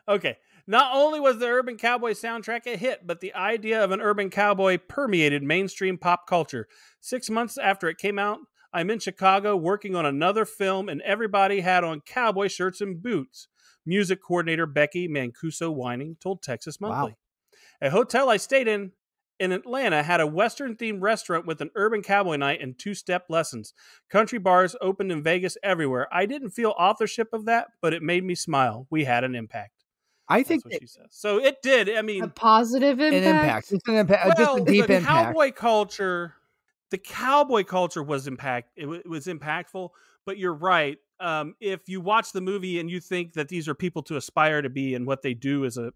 Okay. Not only was the Urban Cowboy soundtrack a hit, but the idea of an urban cowboy permeated mainstream pop culture. 6 months after it came out, I'm in Chicago working on another film, and everybody had on cowboy shirts and boots. Music coordinator Becky Mancuso Whining told Texas Monthly. Wow. A hotel I stayed in Atlanta had a Western-themed restaurant with an urban cowboy night and two-step lessons. Country bars opened in Vegas everywhere. I didn't feel authorship of that, but it made me smile. We had an impact. I think That's what she says. So it did. I mean, A positive an impact. impact. It's an impact. Just a deep the impact. the cowboy culture was it was impactful, but you're right. If you watch the movie and you think that these are people to aspire to be and what they do is the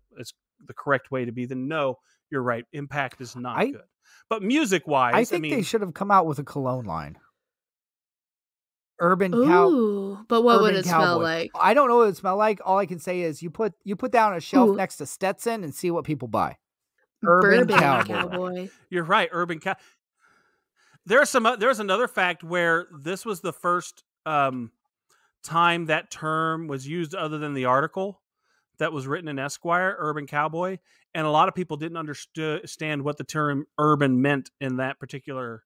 correct way to be, then no, you're right. Impact is not good. But music wise, I think they should have come out with a cologne line. Urban cow. But what would Urban it smell Cowboy. like? I don't know what it smell like. All I can say is you put down a shelf next to Stetson and see what people buy. Urban Bourbon Cowboy. You're right. Urban Cowboy. There's another fact where this was the first time that term was used other than the article that was written in Esquire, Urban Cowboy, and a lot of people didn't understand what the term urban meant in that particular.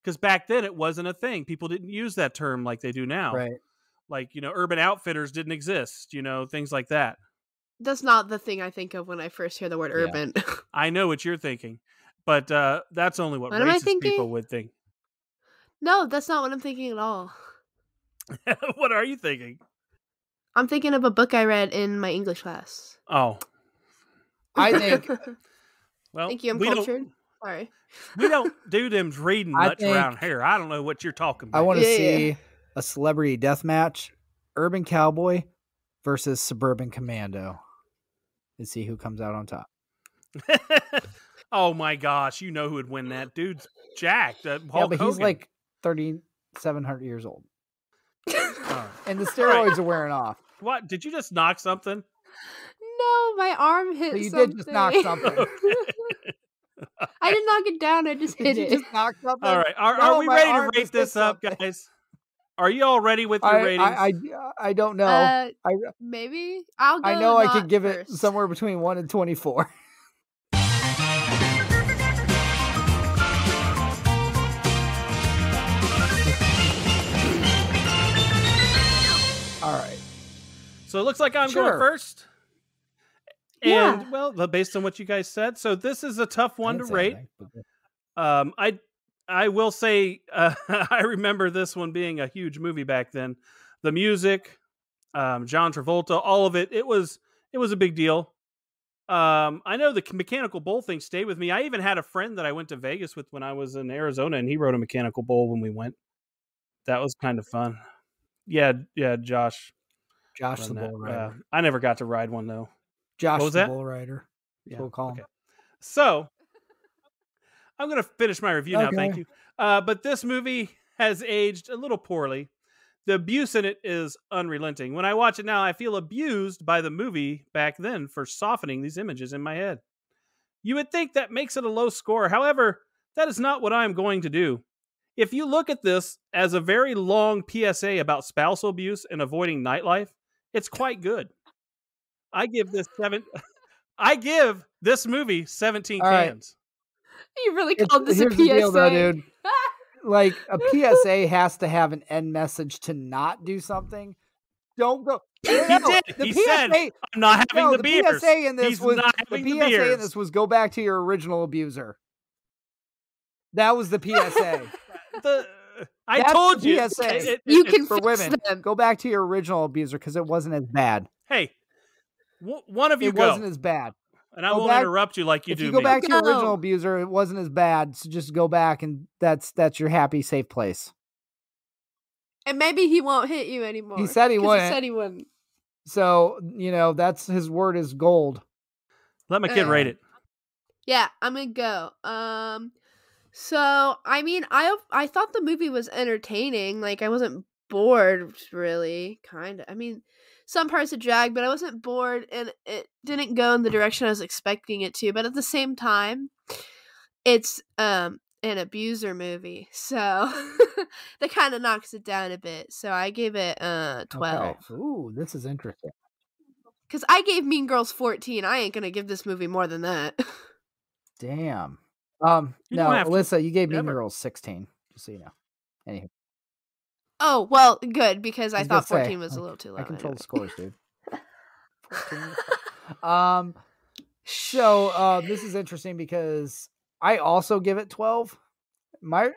Because back then it wasn't a thing. People didn't use that term like they do now. Right. Like, Urban Outfitters didn't exist, things like that. That's not the thing I think of when I first hear the word urban. I know what you're thinking, but that's only what am I racist thinking? people would think. No, that's not what I'm thinking at all. What are you thinking? I'm thinking of a book I read in my English class. Oh. I think... Well, thank you, I'm cultured. Sorry. We don't do them reading much around here. I don't know what you're talking about. I want to see a celebrity death match, Urban Cowboy versus Suburban Commando, and see who comes out on top. Oh my gosh, you know who would win that? Dude's jacked. Hulk Hogan. He's like 3,700 years old. And the steroids are wearing off. What? Did you just knock something? No, my arm hit something. You did just knock something. I didn't knock it down. I just hit it. Just knock something? All right. Are we ready to rate this up, guys? Are you all ready with your ratings? I don't know. Maybe. I'll go. I know I could give it somewhere between 1 and 24. All right. So it looks like I'm going first. And, well, based on what you guys said, so this is a tough one to rate. I will say I remember this one being a huge movie back then. The music, John Travolta, all of it. It was a big deal. I know the mechanical bull thing stayed with me. I even had a friend that I went to Vegas with when I was in Arizona, and he rode a mechanical bull when we went. That was kind of fun. Yeah, Josh. Josh the bull rider. I never got to ride one though. Josh the bull rider. Yeah. We'll call him. So I'm going to finish my review now. Thank you. But this movie has aged a little poorly. The abuse in it is unrelenting. When I watch it now, I feel abused by the movie back then for softening these images in my head. You would think that makes it a low score. However, that is not what I'm going to do. If you look at this as a very long PSA about spousal abuse and avoiding nightlife, it's quite good. I give this movie 17 cans. You really called this a PSA. The deal, though, dude. Like, a PSA has to have an end message to not do something. Don't go. He did. He said, "I'm not having the beers." PSA in this in this was go back to your original abuser. That was the PSA. I told you. PSA. You can for women. Them. Go back to your original abuser because it wasn't as bad. Hey, one of you go. It wasn't as bad. And I won't interrupt you like you do. If you go back to your original abuser, it wasn't as bad. So just go back, and that's your happy, safe place. And maybe he won't hit you anymore. He said he wouldn't. He said he wouldn't. So that's his word is gold. Let my kid rate it. Yeah, I'm gonna go. So I mean, I thought the movie was entertaining. Like I wasn't bored, really. Kind of. I mean, some parts it dragged, but I wasn't bored, and it didn't go in the direction I was expecting it to. But at the same time, it's an abuser movie, so that kind of knocks it down a bit. So I gave it 12. Okay. Ooh, this is interesting. Because I gave Mean Girls 14. I ain't gonna give this movie more than that. Damn. You No, don't have to. Alyssa, you gave Mean Never. Girls 16, just so you know. Anyway, Oh, well, good, because I was thought gonna say, 14 was a little too low. I control anyway. the scores, dude. 14. So this is interesting because I also give it 12. My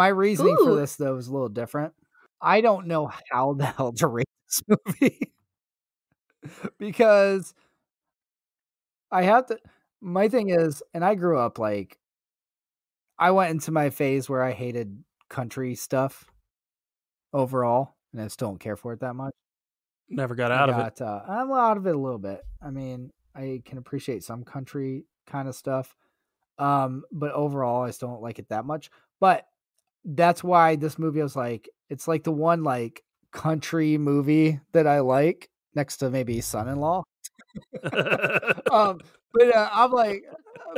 reasoning for Ooh. this though is a little different. I don't know how the hell to rate this movie because I have to. My thing is, and I grew up like I went into my phase where I hated country stuff overall, and I still don't care for it that much. Never got out of it. I'm out of it a little bit. I mean, I can appreciate some country kind of stuff, but overall, I still don't like it that much. But that's why this movie, I was like, it's like the one like country movie that I like next to maybe Son-in-Law. I'm like,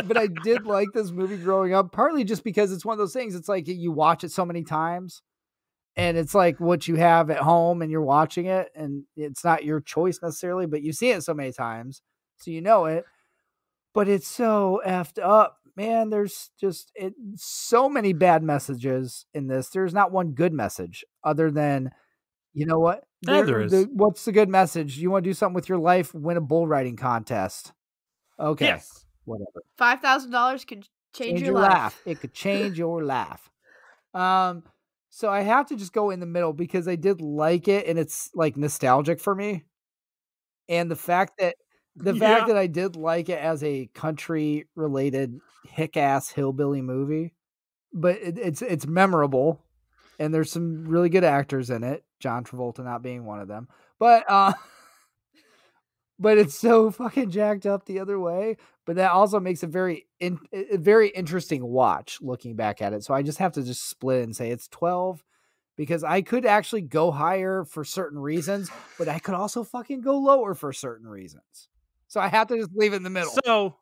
but I did like this movie growing up, partly just because it's one of those things. It's like you watch it so many times, and it's like what you have at home, and you're watching it, and it's not your choice necessarily, but you see it so many times, so you know it. But it's so effed up, man. There's just so many bad messages in this. There's not one good message other than, you know what? Yeah, there is. What's the good message? You want to do something with your life? Win a bull riding contest. Okay. Yes. Whatever. $5,000 could change your life. It could change your life. So I have to just go in the middle because I did like it, and it's like nostalgic for me. And the fact that I did like it as a country related hick ass hillbilly movie, but it's memorable, and there's some really good actors in it. John Travolta not being one of them, but it's so fucking jacked up the other way. But that also makes a very interesting watch looking back at it. So I just have to just split and say it's 12 because I could actually go higher for certain reasons, but I could also fucking go lower for certain reasons. So I have to just leave it in the middle. So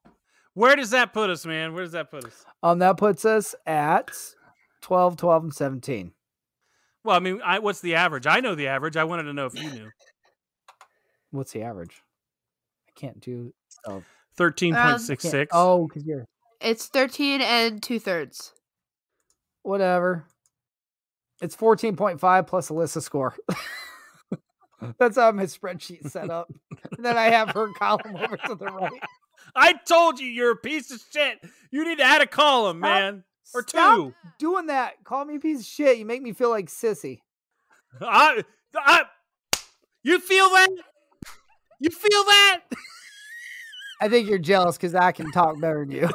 where does that put us, man? Where does that put us? That puts us at 12, 12, and 17. Well, I mean, what's the average? I know the average. I wanted to know if you knew. What's the average? I can't do 13.66. Oh, because you're... It's 13 2/3. Whatever. It's 14.5 plus Alyssa's score. That's how my spreadsheet set up. And then I have her column over to the right. I told you you're a piece of shit. You need to add a column, man. Or Stop two. doing that. Call me a piece of shit. You make me feel like Sissy. You feel that? You feel that? I think you're jealous because I can talk better than you.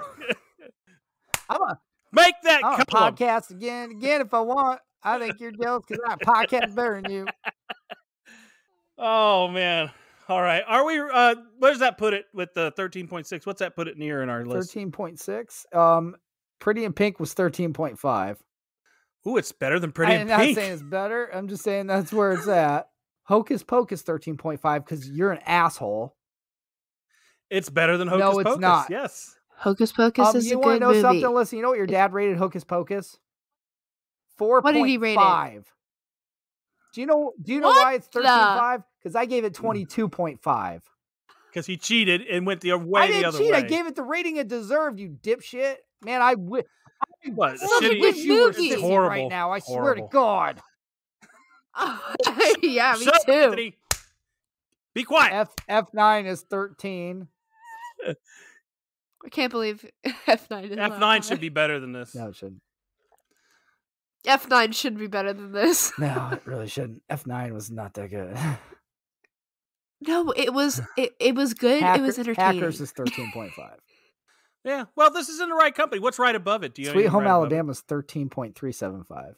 Make that I'll column. podcast again if I want. I think you're jealous because I podcast better than you. Oh, man. All right. Are we, where does that put it with the 13.6? What's that put it near in our list? 13.6. Pretty in Pink was 13.5. Ooh, it's better than Pretty in Pink. I'm not saying it's better. I'm just saying that's where it's at. Hocus Pocus 13.5 because you're an asshole. It's better than Hocus Pocus. No, it's not. Yes. Hocus Pocus is a good movie. You want to know something? Listen, you know what your dad rated Hocus Pocus? 4.5. What did he rate it? Do you know why it's 13.5? Because I gave it 22.5. Because he cheated and went the other I way. didn't cheat. I gave it the rating it deserved, you dipshit. Man, I wish you were Sissy right now. I swear to God. Yeah, me Shut too. Up, Anthony. Be quiet. F9 is 13. I can't believe F9 is F9 should be better than this. No, it shouldn't. F9 should be better than this. No, it really shouldn't. F9 was not that good. No, it was good. It was entertaining. Hackers is 13.5. Yeah, well, this is in the right company. What's right above it? Do you Sweet Home Alabama is 13.375.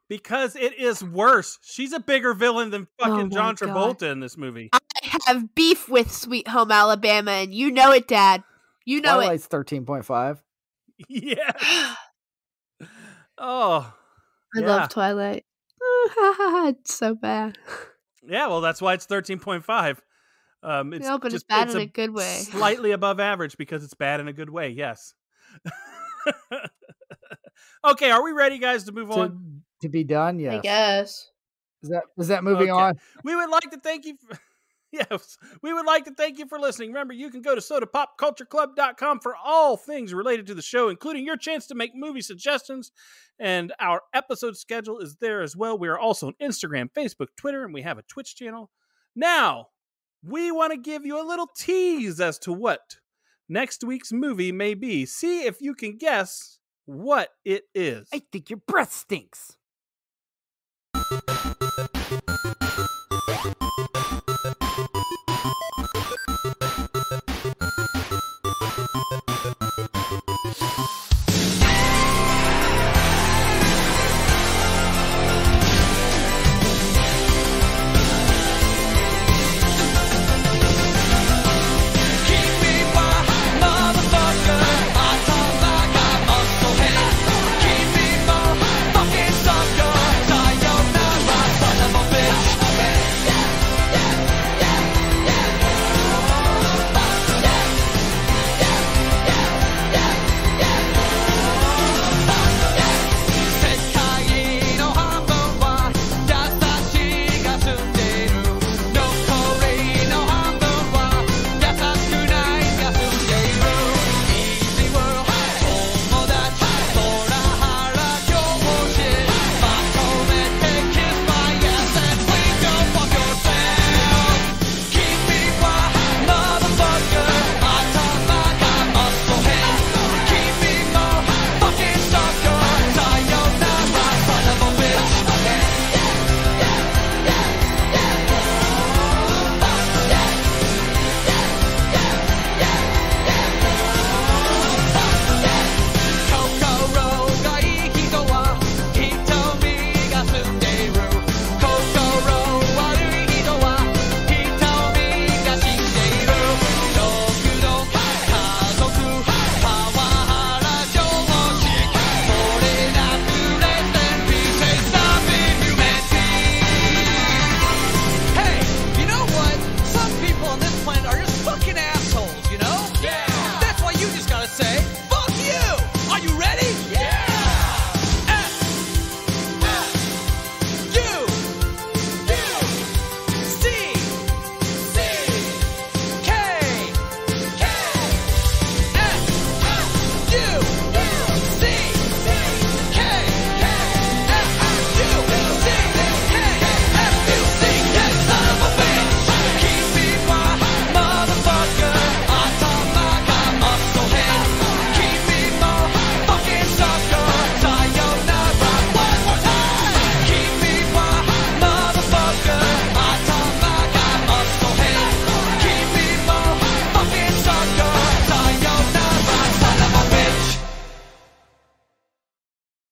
Because it is worse. She's a bigger villain than fucking John Travolta in this movie. I have beef with Sweet Home Alabama, and you know it, Dad. You know Twilight's 13.5. Yes. Oh, I love Twilight. It's so bad. Yeah, well, that's why it's 13.5. It's No, but it's just bad in a good way. Slightly above average because it's bad in a good way. Yes. Okay, are we ready, guys, to move on? To be done, yes. I guess. Is that moving on? We would like to thank you. Yes, we would like to thank you for listening. Remember, you can go to sodapopcultureclub.com for all things related to the show, including your chance to make movie suggestions. And our episode schedule is there as well. We are also on Instagram, Facebook, Twitter, and we have a Twitch channel. Now, we want to give you a little tease as to what next week's movie may be. See if you can guess what it is. I think your breath stinks.